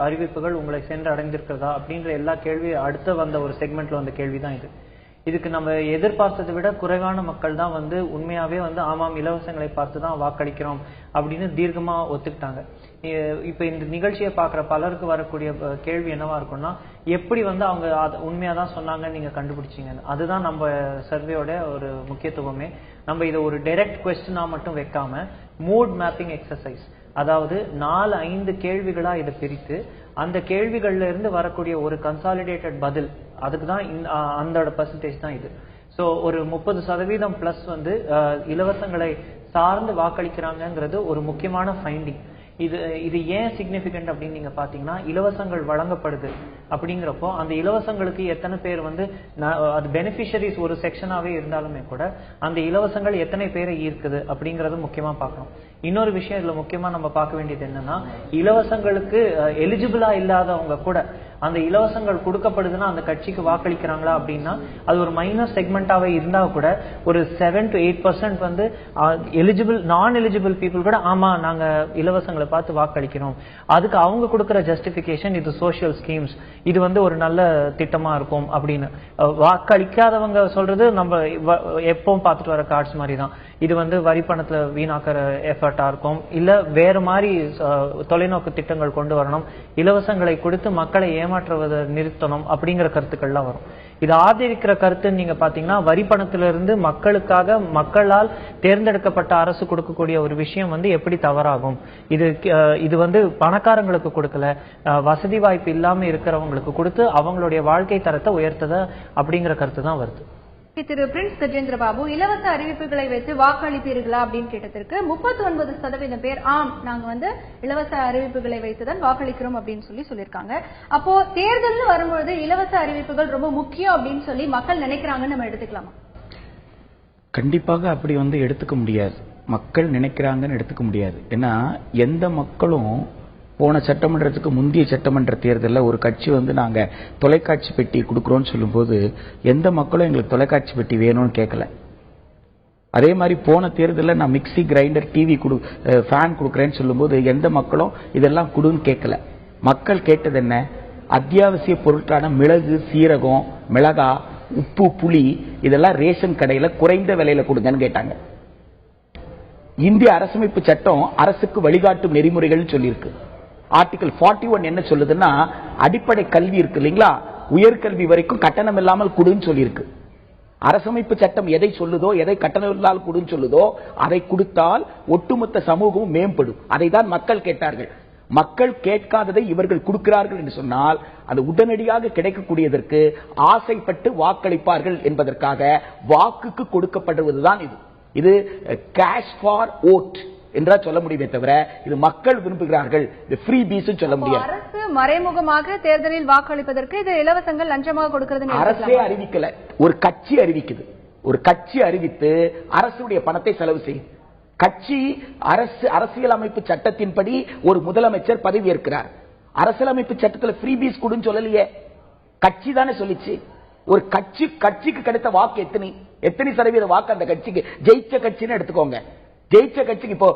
அறிவிப்புகள் உங்களை சென்று அடைந்திருக்கிறதா அப்படின்ற எல்லா கேள்வி அடுத்த வந்த ஒரு செக்மெண்ட்ல வந்த கேள்விதான் இது. இதுக்கு நம்ம எதிர்பார்த்ததை விட குறைவான மக்கள் தான் உண்மையாவே ஆமாம் இலவசங்களை பார்த்துதான் வாக்களிக்கிறோம் அப்படின்னு தீர்க்கமா ஒத்துக்கிட்டாங்க. இப்ப இந்த நிகழ்ச்சியை பாக்குற பலருக்கு வரக்கூடிய கேள்வி என்னவா இருக்கும்னா, எப்படி அவங்க உண்மையாதான் சொன்னாங்கன்னு நீங்க கண்டுபிடிச்சீங்க? அதுதான் நம்ம சர்வேயோட ஒரு முக்கியத்துவமே. நம்ம இதை ஒரு டைரக்ட் குவெஸ்டினா மட்டும் வைக்காம மூட் மேப்பிங் எக்ஸசைஸ், அதாவது 4-5 கேள்விகளா இதை பிரித்து அந்த கேள்விகள்ல இருந்து வரக்கூடிய ஒரு கன்சாலிடேட்டட் பதில், அதுக்கு தான் அந்த பெர்சன்டேஜ் தான் இது. சோ ஒரு 30% பிளஸ் இலவசங்களை சார்ந்து வாக்களிக்கிறாங்கிறது ஒரு முக்கியமான ஃபைண்டிங். இது ஏன் சிக்னிபிகன்ட் அப்படின்னு நீங்க பாத்தீங்கன்னா, இலவசங்கள் வழங்கப்படுது அப்படிங்கிறப்போ அந்த இலவசங்களுக்கு எத்தனை பேர் அது பெனிஃபிஷரிஸ் ஒரு செக்ஷனாவே இருந்தாலுமே கூட அந்த இலவசங்கள் எத்தனை பேரை ஈர்க்குது அப்படிங்கறது முக்கியமா பார்க்கணும். இன்னொரு விஷயம் இதுல முக்கியமா நம்ம பார்க்க வேண்டியது என்னன்னா, இலவசங்களுக்கு எலிஜிபிளா இல்லாதவங்க கூட அந்த இலவசங்கள் கொடுக்கப்படுதுன்னா அந்த கட்சிக்கு வாக்களிக்கிறாங்களா அப்படின்னா அது ஒரு மைனர் செக்மெண்டாவே இருந்தா கூட ஒரு 7 to 8% எலிஜிபிள் நான் எலிஜிபிள் பீப்புள் கூட ஆமா நாங்க இலவசங்களை பார்த்து வாக்களிக்கிறோம். அதுக்கு அவங்க கொடுக்கிற ஜஸ்டிபிகேஷன் இது சோசியல் ஸ்கீம்ஸ், இது ஒரு நல்ல திட்டமா இருக்கும் அப்படின்னு. வாக்களிக்காதவங்க சொல்றது நம்ம எப்பவும் பார்த்துட்டு வர கார்ட்ஸ் மாதிரி தான். இது வரி பணத்துல வீணாக்கிற எஃபர்ட்டா இருக்கும், இல்ல வேற மாதிரி தொலைநோக்கு திட்டங்கள் கொண்டு வரணும், இலவசங்களை கொடுத்து மக்களை ஏமாற்றுவதை நிறுத்தணும் அப்படிங்கிற கருத்துக்கள்லாம் வரும். இது ஆதரிக்கிற கருத்து நீங்க பாத்தீங்கன்னா, வரி பணத்திலிருந்து மக்களுக்காக மக்களால் தேர்ந்தெடுக்கப்பட்ட அரசு கொடுக்கக்கூடிய ஒரு விஷயம் எப்படி தவறாகும்? இது பணக்காரங்களுக்கு கொடுக்கல, வசதி வாய்ப்பு இல்லாம இருக்கிறவங்களுக்கு கொடுத்து அவங்களுடைய வாழ்க்கை தரத்தை உயர்த்தத அப்படிங்கிற கருத்து தான் வருது.
திரு பிரின்ஸ் கஜேந்திர பாபு, இலவச அறிவிப்புகளை வைத்து வாக்களிப்பீர்களா அப்படின்னு கேட்டதற்கு 39% பேர் ஆம் நாங்க இலவச அறிவிப்புகளை வைத்துதான் வாக்களிக்கிறோம் அப்படின்னு சொல்லியிருக்காங்க. அப்போ தேர்தல் வரும்பொழுது இலவச அறிவிப்புகள் ரொம்ப முக்கியம் அப்படின்னு சொல்லி மக்கள் நினைக்கிறாங்கன்னு நம்ம எடுத்துக்கலாமா?
கண்டிப்பாக அப்படி எடுத்துக்க முடியாது. மக்கள் நினைக்கிறாங்கன்னு எடுத்துக்க முடியாது. ஏன்னா எந்த மக்களும் போன சட்டமன்றத்துக்கு முந்தைய சட்டமன்ற தேர்தலில் ஒரு கட்சி நாங்க தொலைக்காட்சி பெட்டி கொடுக்குறோம்னு சொல்லும்போது எந்த மக்களும் எங்களுக்கு தொலைக்காட்சி பெட்டி வேணும்னு கேட்கல. அதே மாதிரி போன தேர்தலில் நான் மிக்சி கிரைண்டர் டிவி ஃபேன் கொடுக்குறேன்னு சொல்லும்போது எந்த மக்களும் இதெல்லாம் கொடுன்னு கேட்கல. மக்கள் கேட்டது என்ன? அத்தியாவசிய பொருட்களான மிளகு, சீரகம், மிளகா, உப்பு, புளி இதெல்லாம் ரேஷன் கடையில குறைந்த விலையில கொடுங்கன்னு கேட்டாங்க. இந்திய அரசமைப்பு சட்டம் அரசுக்கு வழிகாட்டும் நெறிமுறைகள் சொல்லியிருக்கு. ஆர்டிகல் 41 என்ன சொல்லுதுன்னா, அடிப்படை கல்வி இருக்கு இல்லைங்களா, உயர்கல்வி வரைக்கும் கட்டணம் இல்லாமல் கொடுன்னு சொல்லியிருக்கு. அரசமைப்பு சட்டம் எதை சொல்லுதோ, எதை கட்டணம் இல்லாமல் கொடுன்னு சொல்லுதோ அதை கொடுத்தால் ஒட்டுமொத்த சமூகமும் மேம்படும். அதை தான் மக்கள் கேட்டார்கள். மக்கள் கேட்காததை இவர்கள் கொடுக்கிறார்கள் என்று சொன்னால் அது உடனடியாக கிடைக்கக்கூடியதற்கு ஆசைப்பட்டு வாக்களிப்பார்கள் என்பதற்காக வாக்குக்கு கொடுக்கப்படுவதுதான் இது. இது கேஷ் ஃபார் ஓட் என்றா சொல்ல முடியுமே தவிர இது மக்கள் விரும்புகிறார்கள், இது ஃப்ரீ பீஸ் சொல்ல முடியாது.
அரசு மறைமுகமாக தேர்தலில் வாக்களிப்பதற்கு இது இலவசங்கள் லஞ்சமாக கொடுக்கிறது
அரசே அறிவிக்கல, ஒரு கட்சி அறிவிக்குது. ஒரு கட்சி அறிவித்து அரசுடைய பணத்தை செலவு செய்யும். கட்சி அரசியல் அமைப்பு சட்டத்தின்படி ஒரு முதலமைச்சர் பதவி ஏற்கிறார். அரசியலமைப்பு சட்டத்துல ஃப்ரீபீஸ் கொடுன்னு சொல்லலையே, கட்சி தானே சொல்லிச்சு. ஒரு கட்சிக்கு கிடைத்த வாக்கு எத்தனை சதவீத வாக்கு அந்த கட்சிக்கு ஜெயிச்ச கட்சின்னு எடுத்துக்கோங்க. ஜெயிச்ச கட்சிக்கு இப்போ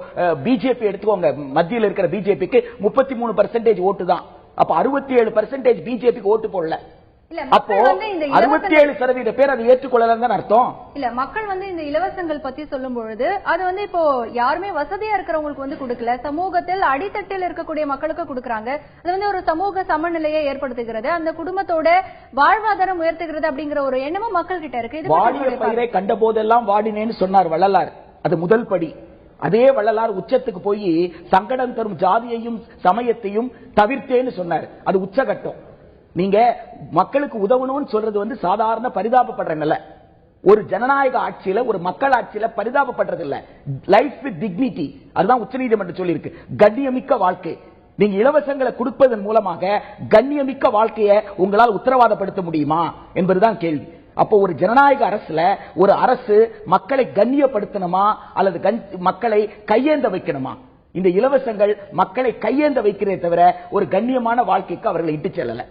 பிஜேபி எடுத்துக்கோங்க, மத்தியில் இருக்கிற பிஜேபிக்கு 33% ஓட்டு தான். அப்ப 67% பிஜேபிக்கு ஓட்டு போடல. அப்போ 67% பேர் அதை ஏற்றுக்கொள்ளலாம் தான் அர்த்தம்.
இல்ல, மக்கள் இந்த இலவசங்கள் பத்தி சொல்லும் பொழுது அது இப்போ யாருமே வசதியா இருக்கிறவங்களுக்கு கொடுக்கல, சமூகத்தில் அடித்தட்டில் இருக்கக்கூடிய மக்களுக்கு கொடுக்கறாங்க. அது ஒரு சமூக சமநிலையை ஏற்படுத்துகிறது, அந்த குடும்பத்தோட வாழ்வாதாரம் உயர்த்துகிறது அப்படிங்கிற ஒரு எண்ணமும் மக்கள் கிட்ட இருக்கு.
வாடிய பயிரை கண்ட போதெல்லாம் வாடினேன்னு சொன்னார் வள்ளலார். அது முதல் படி. அதே வள்ளலார் உச்சத்துக்கு போய் சங்கடம் தரும் ஜாதியையும் சமயத்தையும் தவிர்த்தேன்னு சொன்னார். அது உச்சகட்டம். நீங்க மக்களுக்கு உதவணும்னு சொல்றது சாதாரண பரிதாபப்படுற நிலை. ஒரு ஜனநாயக ஆட்சியில, ஒரு மக்கள் ஆட்சியில பரிதாபப்படுறது இல்ல. லைஃப் வித் டிக்னிட்டி, அதுதான் உச்சநீதிமன்றம் சொல்லி இருக்கு. கண்ணியமிக்க வாழ்க்கை. நீங்க இலவசங்களை கொடுப்பதன் மூலமாக கண்ணியமிக்க வாழ்க்கையை உங்களால் உத்தரவாதப்படுத்த முடியுமா என்பதுதான் கேள்வி. அப்போ ஒரு ஜனநாயக அரசுல ஒரு அரசு மக்களை கண்ணியப்படுத்தணுமா அல்லது மக்களை கையேந்த வைக்கணுமா? இந்த இலவசங்கள் மக்களை கையேந்த வைக்கிறதே தவிர ஒரு கண்ணியமான வாழ்க்கைக்கு அவர்களை இட்டு செல்லல.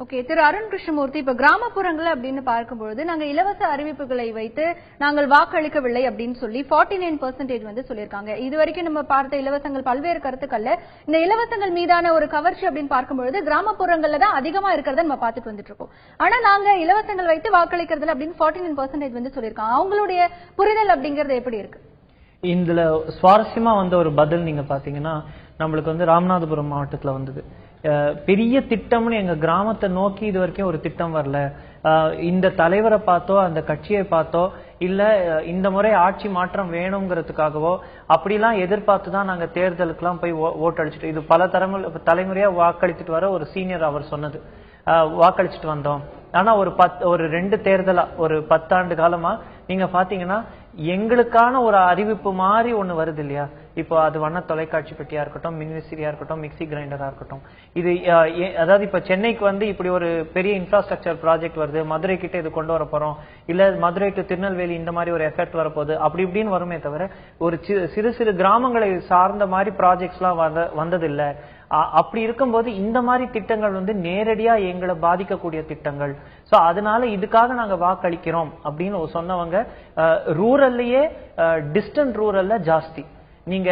ஓகே, திரு அருண் கிருஷ்ணமூர்த்தி, இப்ப கிராமப்புறங்கள் அப்படின்னு பார்க்கும்போது நாங்க இலவச அறிவிப்புகளை வைத்து நாங்கள் வாக்களிக்கவில்லை அப்படின்னு சொல்லி 49% சொல்லியிருக்காங்க. இதுவரைக்கும் நம்ம பார்த்த இலவசங்கள் பல்வேறு கருத்துக்கள்ல இந்த இலவசங்கள் மீதான ஒரு கவர்ச்சி அப்படின்னு பார்க்கும்போது கிராமப்புறங்கள்ல தான் அதிகமா இருக்கிறத நம்ம பார்த்துட்டு வந்துட்டு இருக்கோம். ஆனா நாங்க இலவசங்கள் வைத்து வாக்களிக்கிறதுல அப்படின்னு 49% சொல்லியிருக்காங்க. அவங்களுடைய புரிதல் அப்படிங்கறது எப்படி இருக்கு?
இதுல சுவாரஸ்யமா ஒரு பதில் நீங்க பாத்தீங்கன்னா, நம்மளுக்கு ராமநாதபுரம் மாவட்டத்துல வந்தது. பெரிய திட்டம்னு எங்க கிராமத்தை நோக்கி இது வரைக்கும் ஒரு திட்டம் வரல. இந்த தலைவரை பார்த்தோ அந்த கட்சியை பார்த்தோ இல்ல இந்த முறை ஆட்சி மாற்றம் வேணுங்கிறதுக்காகவோ அப்படிலாம் எதிர்பார்த்துதான் நாங்க தேர்தலுக்குலாம் போய் ஓட்டடிச்சிட்டு, இது பல தலைமுறையா வாக்களித்துட்டு வர ஒரு சீனியர் அவர் சொன்னது, வாக்களிச்சுட்டு வந்தோம். ஆனா ஒரு 2 தேர்தலா ஒரு 10 ஆண்டு காலமா நீங்க பாத்தீங்கன்னா எங்களுக்கான ஒரு அறிவிப்பு மாதிரி ஒண்ணு வருது இல்லையா? இப்போ அது வண்ண தொலைக்காட்சி பெட்டியா இருக்கட்டும், மின்விசிறியா இருக்கட்டும், மிக்சி கிரைண்டரா இருக்கட்டும், இது அதாவது இப்ப சென்னைக்கு இப்படி ஒரு பெரிய இன்ஃப்ராஸ்ட்ரக்சர் ப்ராஜெக்ட் வருது, மதுரை கிட்ட இது கொண்டு வர போறோம், இல்ல மதுரை டு திருநெல்வேலி இந்த மாதிரி ஒரு எஃபெக்ட் வரப்போகுது, அப்படி இப்படின்னு வருமே தவிர ஒரு சிறு சிறு கிராமங்களை சார்ந்த மாதிரி ப்ராஜெக்ட்ஸ் எல்லாம் வந்ததில்லை. அப்படி இருக்கும்போது இந்த மாதிரி திட்டங்கள் நேரடியா எங்களை பாதிக்கக்கூடிய திட்டங்கள். சோ அதனால இதுக்காக நாங்க வாக்களிக்கிறோம் அப்படின்னு சொன்னவங்க ரூரல்லையே, டிஸ்டன்ட் ரூரல்ல ஜாஸ்தி. நீங்க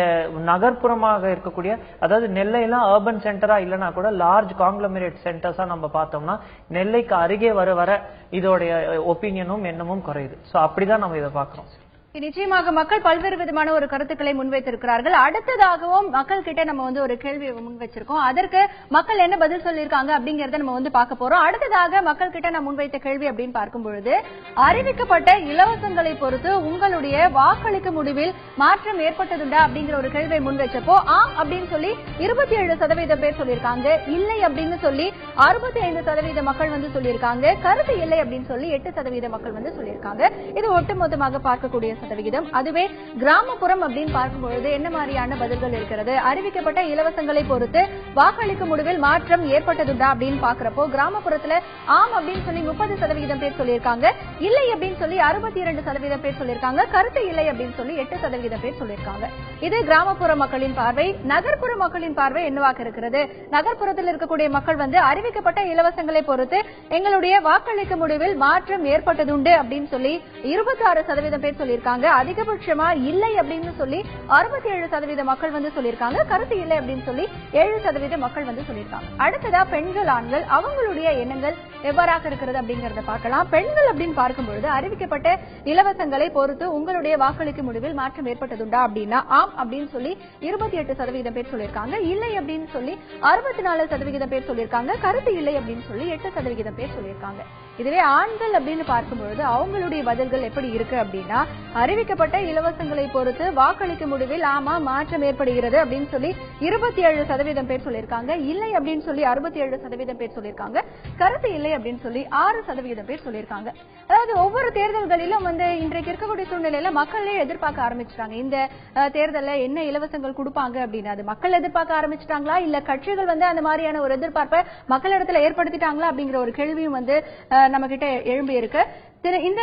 நகர்ப்புறமாக இருக்கக்கூடிய, அதாவது நெல்லையெல்லாம் அர்பன் சென்டரா இல்லைன்னா கூட லார்ஜ் காங்கிளமரேட் சென்டர்ஸா நம்ம பார்த்தோம்னா நெல்லைக்கு அருகே வர இதோடைய ஒப்பீனியனும் எண்ணமும் குறையுது. சோ அப்படிதான் நம்ம இதை பாக்குறோம்.
நிச்சயமாக மக்கள் பல்வேறு விதமான ஒரு கருத்துக்களை முன்வைத்திருக்கிறார்கள். அடுத்ததாகவும் மக்கள் கிட்ட நம்ம ஒரு கேள்வியை முன் வச்சிருக்கோம். அதற்கு மக்கள் என்ன பதில் சொல்லியிருக்காங்க அப்படிங்கறத நம்ம பார்க்க போறோம். அடுத்ததாக மக்கள் கிட்ட நான் முன்வைத்த கேள்வி அப்படின்னு பார்க்கும் பொழுது, அறிவிக்கப்பட்ட இலவசங்களை பொறுத்து உங்களுடைய வாக்களிக்க முடிவில் மாற்றம் ஏற்பட்டதுண்டா அப்படிங்கிற ஒரு கேள்வியை முன் வச்சப்போ ஆம் அப்படின்னு சொல்லி 27% பேர் சொல்லியிருக்காங்க, இல்லை அப்படின்னு சொல்லி 65% மக்கள் சொல்லியிருக்காங்க, கருத்து இல்லை அப்படின்னு சொல்லி 8% மக்கள் சொல்லியிருக்காங்க. இது ஒட்டுமொத்தமாக பார்க்கக்கூடிய சதவிகிதம். அதுவே கிராமப்புறம் அப்படின்னு பார்க்கும்பொழுது என்ன மாதிரியான பதில்கள் இருக்கிறது? அறிவிக்கப்பட்ட இலவசங்களை பொறுத்து வாக்களிக்க முடிவில் மாற்றம் ஏற்பட்டதுண்டா அப்படின்னு பாக்குறப்போ கிராமப்புறத்துல ஆம் அப்படின்னு சொல்லி 30% பேர் சொல்லியிருக்காங்க, இல்லை அப்படின்னு சொல்லி 62% பேர் சொல்லியிருக்காங்க, கருத்து இல்லை அப்படின்னு சொல்லி 8% பேர் சொல்லியிருக்காங்க. இது கிராமப்புற மக்களின் பார்வை. நகர்ப்புற மக்களின் பார்வை என்னவாக இருக்கிறது? நகர்ப்புறத்தில் இருக்கக்கூடிய மக்கள் அறிவிக்கப்பட்ட இலவசங்களை பொறுத்து எங்களுடைய வாக்களிக்க முடிவில் மாற்றம் ஏற்பட்டதுண்டு அப்படின்னு சொல்லி 26% பேர் சொல்லியிருக்காங்க. அதிகபட்சமா இல்லை அப்படின்னு சொல்லி 67% மக்கள் சொல்லியிருக்காங்க, கருத்து இல்லை அப்படின்னு சொல்லி 7% மக்கள் சொல்லியிருக்காங்க. அடுத்ததா பெண்கள், ஆண்கள், அவங்களுடைய எண்ணங்கள் எவ்வாறாக இருக்கிறது அப்படிங்கறத பார்க்கலாம். பெண்கள் அப்படின்னு பார்க்கும்பொழுது அறிவிக்கப்பட்ட இலவசங்களை பொறுத்து உங்களுடைய வாக்களிக்க முடிவில் மாற்றம் ஏற்பட்டதுண்டா அப்படின்னா ஆம் அப்படின்னு சொல்லி 28% பேர் சொல்லியிருக்காங்க, இல்லை அப்படின்னு சொல்லி 64% பேர் சொல்லியிருக்காங்க, கருத்து இல்லை அப்படின்னு சொல்லி 8% பேர் சொல்லியிருக்காங்க. இதுவே ஆண்கள் அப்படின்னு பார்க்கும்பொழுது அவங்களுடைய பதில்கள் எப்படி இருக்கு அப்படின்னா, அறிவிக்கப்பட்ட இலவசங்களை பொறுத்து வாக்களிக்க முடிவில் ஆமா மாற்றம் ஏற்படுகிறது அப்படின்னு சொல்லி 27% பேர் சொல்லியிருக்காங்க, இல்லை அப்படின்னு சொல்லி 67% பேர் சொல்லியிருக்காங்க, கருத்து இல்லை அப்படின்னு சொல்லி 6% பேர் சொல்லியிருக்காங்க. அதாவது ஒவ்வொரு தேர்தல்களிலும் இன்றைக்கு இருக்கக்கூடிய சூழ்நிலையில மக்களே எதிர்பார்க்க ஆரம்பிச்சிட்டாங்க, இந்த தேர்தலில் என்ன இலவசங்கள் கொடுப்பாங்க அப்படின்னு. அது மக்கள் எதிர்பார்க்க ஆரம்பிச்சிட்டாங்களா, இல்ல கட்சிகள் அந்த மாதிரியான ஒரு எதிர்பார்ப்பை மக்களிடத்துல ஏற்படுத்திட்டாங்களா அப்படிங்கிற ஒரு கேள்வியும் நம்ம கிட்ட எழும்பி இருக்கு. இந்த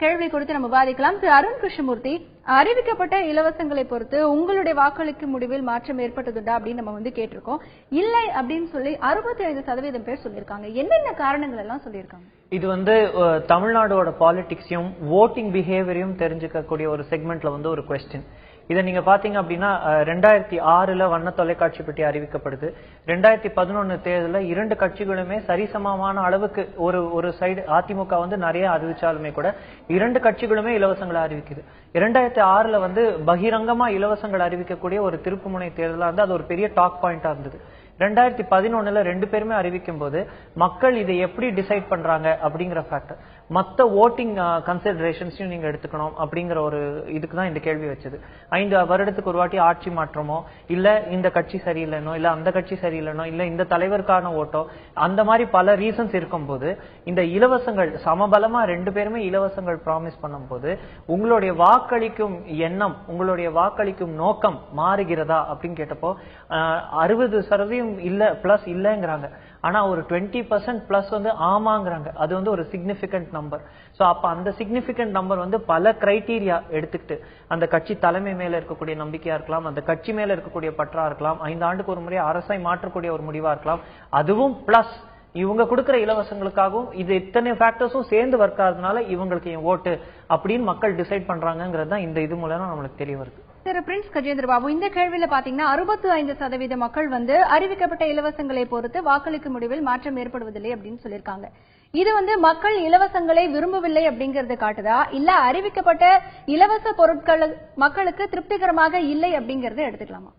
கேள்வி குறித்து நம்ம விவாதிக்கலாம். திரு அருண் கிருஷ்ணமூர்த்தி, அறிவிக்கப்பட்ட இலவசங்களை பொறுத்து உங்களுடைய வாக்களிக்கும் முடிவில் மாற்றம் ஏற்பட்டதுண்டா அப்படின்னு நம்ம கேட்டிருக்கோம். இல்லை அப்படின்னு சொல்லி 65% பேர் சொல்லியிருக்காங்க. என்னென்ன காரணங்கள் எல்லாம் சொல்லியிருக்காங்க?
இது தமிழ்நாடோட பாலிடிக்ஸையும் ஓட்டிங் பிஹேவியரையும் தெரிஞ்சுக்கக்கூடிய ஒரு செக்மெண்ட்ல ஒரு கொஸ்டின். இதை நீங்க பாத்தீங்க அப்படின்னா 2006 வண்ண தொலைக்காட்சி பெட்டி அறிவிக்கப்படுது. 2011 தேர்தலில் 2 கட்சிகளுமே சரிசமமான அளவுக்கு ஒரு சைடு அதிமுக நிறைய அறிவிச்சாலுமே கூட 2 கட்சிகளுமே இலவசங்களை அறிவிக்குது. 2006 பகிரங்கமா இலவசங்கள் அறிவிக்கக்கூடிய ஒரு திருப்புமுனை தேர்தலா இருந்து அது ஒரு பெரிய டாக் பாயிண்டா இருந்தது. 2011 2 பேருமே அறிவிக்கும் போது மக்கள் இதை எப்படி டிசைட் பண்றாங்க அப்படிங்கிற ஃபேக்டர், மத்த ஓட்டிங் கன்சிடரேஷன்ஸையும் நீங்க எடுத்துக்கணும் அப்படிங்கிற ஒரு இதுக்கு தான் இந்த கேள்வி வச்சது. 5 வருடத்துக்கு ஒரு வாட்டி ஆட்சி மாற்றமோ, இல்ல இந்த கட்சி சரியில்லைனோ, இல்ல அந்த கட்சி சரியில்லைனோ, இல்ல இந்த தலைவருக்கான ஓட்டோ, அந்த மாதிரி பல ரீசன்ஸ் இருக்கும்போது இந்த இலவசங்கள் சமபலமா 2 பேருமே இலவசங்கள் ப்ராமிஸ் பண்ணும்போது உங்களுடைய வாக்களிக்கும் எண்ணம், உங்களுடைய வாக்களிக்கும் நோக்கம் மாறுகிறதா அப்படின்னு கேட்டப்போ 60% இல்ல பிளஸ் இல்லங்கிறாங்க. ஆனா ஒரு 20% பிளஸ் ஆமாங்கிறாங்க. அது ஒரு சிக்னிபிகன்ட் நம்பர். சோ அப்ப அந்த சிக்னிபிகன்ட் நம்பர் பல கிரைட்டீரியா எடுத்துக்கிட்டு, அந்த கட்சி தலைமை மேல இருக்கக்கூடிய நம்பிக்கையா இருக்கலாம், அந்த கட்சி மேல இருக்கக்கூடிய பற்றா இருக்கலாம், 5 ஆண்டுக்கு ஒரு முறை அரசை மாற்றக்கூடிய ஒரு முடிவா இருக்கலாம், அதுவும் பிளஸ் இவங்க கொடுக்கிற இலவசங்களுக்காகவும் இது இத்தனை ஃபேக்டர்ஸும் சேர்ந்து வர்க்காதனால இவங்களுக்கு என் ஓட்டு அப்படின்னு மக்கள் டிசைட் பண்றாங்கிறது தான் இந்த இது மூலம் நம்மளுக்கு தெரிய வருது.
திரு பிரின்ஸ் கஜேந்திர பாபு, இந்த கேள்வியில பாத்தீங்கன்னா 65% மக்கள் அறிவிக்கப்பட்ட இலவசங்களை பொறுத்து வாக்களிக்கும் முடிவில் மாற்றம் ஏற்படுவதில்லை அப்படின்னு சொல்லியிருக்காங்க. இது மக்கள் இலவசங்களை விரும்பவில்லை அப்படிங்கறது காட்டுதா, இல்ல அறிவிக்கப்பட்ட இலவச பொருட்கள் மக்களுக்கு திருப்திகரமாக இல்லை அப்படிங்கறத எடுத்துக்கலாமா?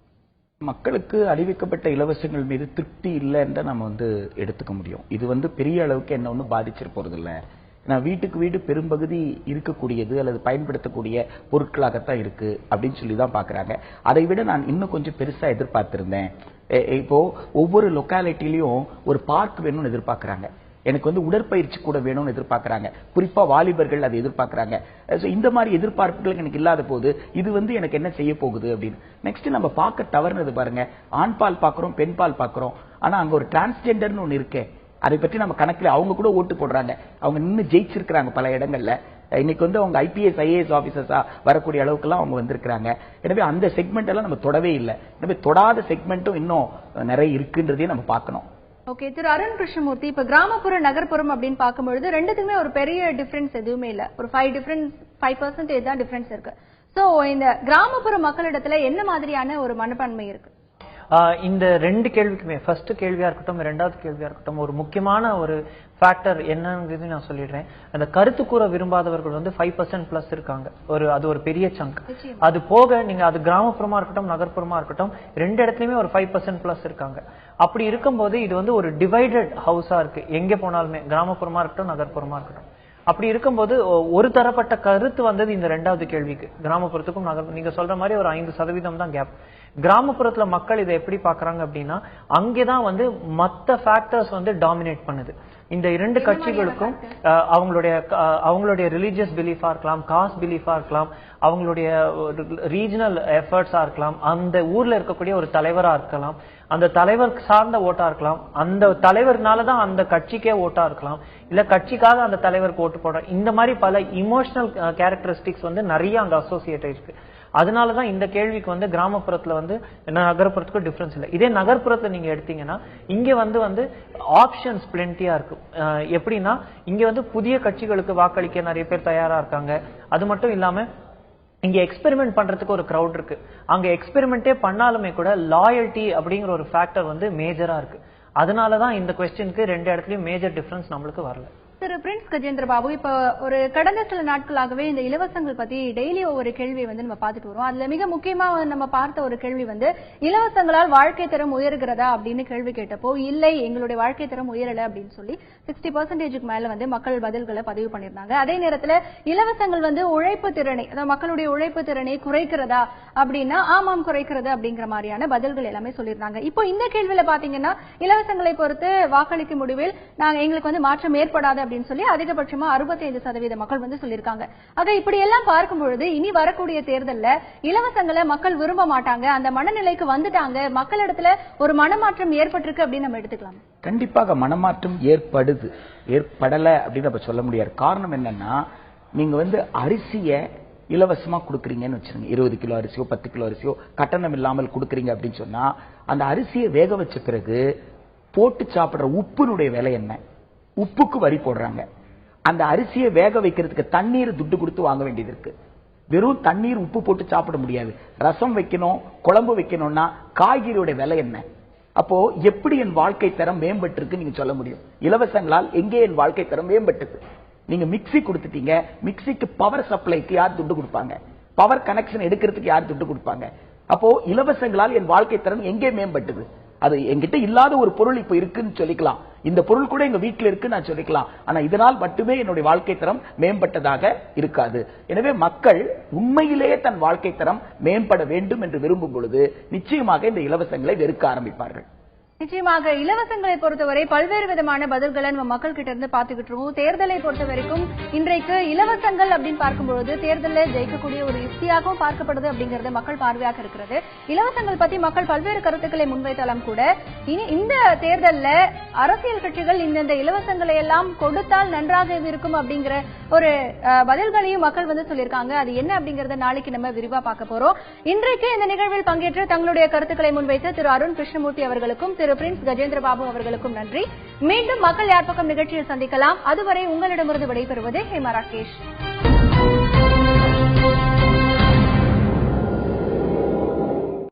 மக்களுக்கு அறிவிக்கப்பட்ட இலவசங்கள் மீது திருப்தி இல்லைன்னு நம்ம எடுத்துக்க முடியும். இது பெரிய அளவுக்கு என்ன ஒன்றும் பாதிச்சிட போறது இல்லை. நான் வீட்டுக்கு வீடு பெரும்பகுதி இருக்கக்கூடியது அல்லது பயன்படுத்தக்கூடிய பொருட்களாகத்தான் இருக்கு அப்படின்னு சொல்லி தான் பாக்குறாங்க. அதை விட நான் இன்னும் கொஞ்சம் பெருசா எதிர்பார்த்திருந்தேன். இப்போ ஒவ்வொரு லொக்காலிட்டிலையும் ஒரு பார்க் வேணும்னு எதிர்பார்க்கறாங்க. எனக்கு உடற்பயிற்சி கூட வேணும்னு எதிர்பார்க்கறாங்க. குறிப்பா வாலிபர்கள் அதை எதிர்பார்க்கறாங்க. இந்த மாதிரி எதிர்பார்ப்புகள் எனக்கு இல்லாத போது இது எனக்கு என்ன செய்ய போகுது அப்படின்னு. நெக்ஸ்ட் நம்ம பார்க்க தவறுனது பாருங்க, ஆண் பால் பாக்குறோம், பெண் பால் பாக்குறோம். ஆனா அங்க ஒரு டிரான்ஸ்ஜெண்டர்னு ஒண்ணு இருக்கே, அதை பற்றி நம்ம கணக்கில் அவங்க கூட ஓட்டு போடுறாங்க. அவங்க நின்று ஜெயிச்சிருக்கிறாங்க பல இடங்கள்ல. இன்னைக்கு அவங்க IPS IAS ஆபீசர்ஸா வரக்கூடிய அளவுக்கு எல்லாம் அவங்க வந்திருக்கிறாங்க. எனவே அந்த செக்மெண்ட் எல்லாம் நம்ம தொடவே இல்லை. எனவே தொடாத செக்மெண்ட்டும் இன்னும் நிறைய இருக்குன்றதையும் நம்ம பார்க்கணும்.
ஓகே, திரு அருண் கிருஷ்ணமூர்த்தி, இப்ப கிராமப்புற நகர்ப்புறம் அப்படின்னு பார்க்கும்பொழுது ரெண்டுத்துக்குமே ஒரு பெரிய டிஃபரன்ஸ் எதுவுமே இல்ல. ஒரு 5% தான் டிஃபரன்ஸ் இருக்கு. சோ இந்த கிராமப்புற மக்களிடத்துல என்ன மாதிரியான ஒரு மனப்பான்மை இருக்கு?
இந்த 2 கேள்விக்குமே, ஃபர்ஸ்ட் கேள்வியா இருக்கட்டும், 2வது கேள்வியா இருக்கட்டும், ஒரு முக்கியமான ஒரு ஃபேக்டர் என்னங்கிறது நான் சொல்லிடுறேன். அந்த கருத்து கூற விரும்பாதவர்கள் 5% பிளஸ் இருக்காங்க. அது ஒரு பெரிய சங்க். அது போக நீங்க அது கிராமப்புறமா இருக்கட்டும் நகர்ப்புறமா இருக்கட்டும் 2 இடத்துலயுமே ஒரு 5% பிளஸ் இருக்காங்க. அப்படி இருக்கும்போது இது ஒரு டிவைடட் ஹவுஸா இருக்கு. எங்க போனாலுமே கிராமப்புறமா இருக்கட்டும் நகர்ப்புறமா இருக்கட்டும். அப்படி இருக்கும்போது ஒரு தரப்பட்ட கருத்து இந்த 2வது கேள்விக்கு, கிராமப்புறத்துக்கும் நகர் நீங்க சொல்ற மாதிரி ஒரு 5% தான் கேப். கிராமப்புறத்துல மக்கள் இதை எப்படி பாக்குறாங்க அப்படின்னா, அங்கேதான் மத்த ஃபேக்டர்ஸ் டாமினேட் பண்ணுது. இந்த 2 கட்சிகளுக்கும் அவங்களுடைய ரிலீஜியஸ் பிலீஃபா இருக்கலாம், காஸ்ட் பிலீஃபா இருக்கலாம், அவங்களுடைய ரீஜனல் எஃபர்ட்ஸா இருக்கலாம், அந்த ஊர்ல இருக்கக்கூடிய ஒரு தலைவரா இருக்கலாம், அந்த தலைவர் சார்ந்த ஓட்டா இருக்கலாம், அந்த தலைவர்னாலதான் அந்த கட்சிக்கே ஓட்டா இருக்கலாம், இல்ல கட்சிக்காக அந்த தலைவருக்கு ஓட்டு போடுற, இந்த மாதிரி பல இமோஷனல் கேரக்டரிஸ்டிக்ஸ் நிறைய அங்க அசோசியேட் இருக்கு. அதனாலதான் இந்த கேள்விக்கு கிராமப்புறத்துல நகர்ப்புறத்துக்கு டிஃபரன்ஸ் இல்லை. இதே நகர்ப்புறத்துல நீங்க எடுத்தீங்கன்னா இங்க ஆப்ஷன்ஸ் பிளென்டியா இருக்கு. எப்படின்னா இங்க புதிய கட்சிகளுக்கு வாக்களிக்க நிறைய பேர் தயாரா இருக்காங்க. அது மட்டும் இல்லாம இங்க எக்ஸ்பெரிமெண்ட் பண்றதுக்கு ஒரு கிரௌட் இருக்கு. அங்க எக்ஸ்பெரிமெண்டே பண்ணாலுமே கூட லாயல்டி அப்படிங்கிற ஒரு ஃபேக்டர் மேஜரா இருக்கு. அதனாலதான் இந்த क्वेश्चनக்கு 2 இடத்துலயும் மேஜர் டிஃபரன்ஸ் நம்மளுக்கு வரல.
திரு பிரின்ஸ் கஜேந்திர பாபு, இப்ப ஒரு கடந்த சில நாட்களாகவே இந்த இலவசங்கள் பத்தி டெய்லி ஒவ்வொரு கேள்வி நம்ம பார்த்துட்டு வரோம். அதுல மிக முக்கியமா நம்ம பார்த்த ஒரு கேள்வி இலவசங்களால் வாழ்க்கை தரம் உயர்கிறதா அப்படின்னு கேள்வி கேட்டப்போ, இல்லை எங்களுடைய வாழ்க்கை தரம் உயரல அப்படின்னு சொல்லி 60% மேல மக்கள் பதில்களை பதிவு பண்ணிருந்தாங்க. அதே நேரத்துல இலவசங்கள் உழைப்பு திறனை, அதாவது மக்களுடைய உழைப்பு திறனை குறைக்கிறதா அப்படின்னா ஆமாம் குறைக்கிறது அப்படிங்கிற மாதிரியான பதில்கள் எல்லாமே சொல்லியிருந்தாங்க. இப்போ இந்த கேள்வியில பாத்தீங்கன்னா இலவசங்களை பொறுத்து வாக்களிக்கும் முடிவில் நாங்க எங்களுக்கு மாற்றம் ஏற்படாது அப்படின்னு சொல்லி அதிகபட்சமா 65% மக்கள் வந்து சொல்லியிருக்காங்க. ஆக இப்படி எல்லாம் பார்க்கும் பொழுது இனி வரக்கூடிய தேர்தல்ல இலவசங்களை மக்கள் விரும்ப மாட்டாங்க, அந்த மனநிலைக்கு வந்துட்டாங்க, மக்களிடத்துல ஒரு மனமாற்றம் ஏற்பட்டிருக்கு அப்படின்னு நம்ம எடுத்துக்கலாம்.
கண்டிப்பாக மனமாற்றம் ஏற்படல அப்படின்னு நம்ம சொல்ல முடியாது. காரணம் என்னன்னா, நீங்க வந்து அரிசிய இலவசமா கொடுக்குறீங்கன்னு வச்சுருங்க, 20 கிலோ அரிசியோ 10 கிலோ அரிசியோ கட்டணம் இல்லாமல் கொடுக்குறீங்க அப்படின்னு சொன்னா, அந்த அரிசியை வேக வச்ச பிறகு போட்டு சாப்பிடுற உப்புனுடைய விலை என்ன? உப்புக்கு வரி போடுறாங்க. அந்த அரிசியை வேக வைக்கிறதுக்கு தண்ணீர் துட்டு கொடுத்து வாங்க வேண்டியது இருக்கு. வெறும் தண்ணீர் உப்பு போட்டு சாப்பிட முடியாது. ரசம் வைக்கணும், குழம்பு வைக்கணும்னா காய்கறியோட விலை என்ன? அப்போ எப்படி என் வாழ்க்கை தரம் மேம்பட்டு இருக்கு நீங்க சொல்ல முடியும்? இலவசங்களால் எங்கே என் வாழ்க்கை தரம் மேம்பட்டது? நீங்க மிக்ஸி கொடுத்துட்டீங்க, மிக்ஸிக்கு பவர் சப்ளைக்கு யார் துட்டு கொடுப்பாங்க? பவர் கனெக்ஷன் எடுக்கிறதுக்கு யார் துட்டு கொடுப்பாங்க? அப்போ இலவசங்களால் என் வாழ்க்கை தரம் எங்கே மேம்பட்டது? அது என்கிட்ட இல்லாத ஒரு பொருள் இப்ப இருக்குன்னு சொல்லிக்கலாம், இந்த பொருள் கூட எங்க வீட்டில் இருக்கு நான் சொல்லிக்கலாம், ஆனா இதனால் மட்டுமே என்னுடைய வாழ்க்கை தரம் மேம்பட்டதாக இருக்காது. எனவே மக்கள் உண்மையிலேயே தன் வாழ்க்கை தரம் மேம்பட வேண்டும் என்று விரும்பும் பொழுது நிச்சயமாக இந்த இலவசங்களை வெறுக்க ஆரம்பிப்பார்கள்.
நிச்சயமாக இலவசங்களை பொறுத்தவரை பல்வேறு விதமான பதில்களை நம்ம மக்கள் கிட்ட இருந்து பாத்துக்கிட்டு இருக்கோம். தேர்தலை பொறுத்த வரைக்கும் இன்றைக்கு இலவசங்கள் அப்படின்னு பார்க்கும்போது தேர்தலில் ஜெயிக்கக்கூடிய ஒரு யுக்தியாகவும் பார்க்கப்படுது அப்படிங்கறது மக்கள் பார்வையாக இருக்கிறது. இலவசங்கள் பத்தி மக்கள் பல்வேறு கருத்துக்களை முன்வைத்தாலும் கூட இனி இந்த தேர்தலில் அரசியல் கட்சிகள் இந்த இலவசங்களை எல்லாம் கொடுத்தால் நன்றாக இருக்கும் அப்படிங்கிற ஒரு பதில்களையும் மக்கள் வந்து சொல்லியிருக்காங்க. அது என்ன அப்படிங்கறத நாளைக்கு நம்ம விரிவா பார்க்க போறோம். இன்றைக்கு இந்த நிகழ்வில் பங்கேற்று தங்களுடைய கருத்துக்களை முன்வைத்த திரு அருண் கிருஷ்ணமூர்த்தி அவர்களுக்கும் திரு பிரின்ஸ் கஜேந்திர பாபு அவர்களுக்கும் நன்றி. மீண்டும் மக்கள் யார் பக்கம் நிகழ்ச்சியில் சந்திக்கலாம். அதுவரை உங்களிடமிருந்து விடைபெறுவது ஹேமா ராகேஷ்.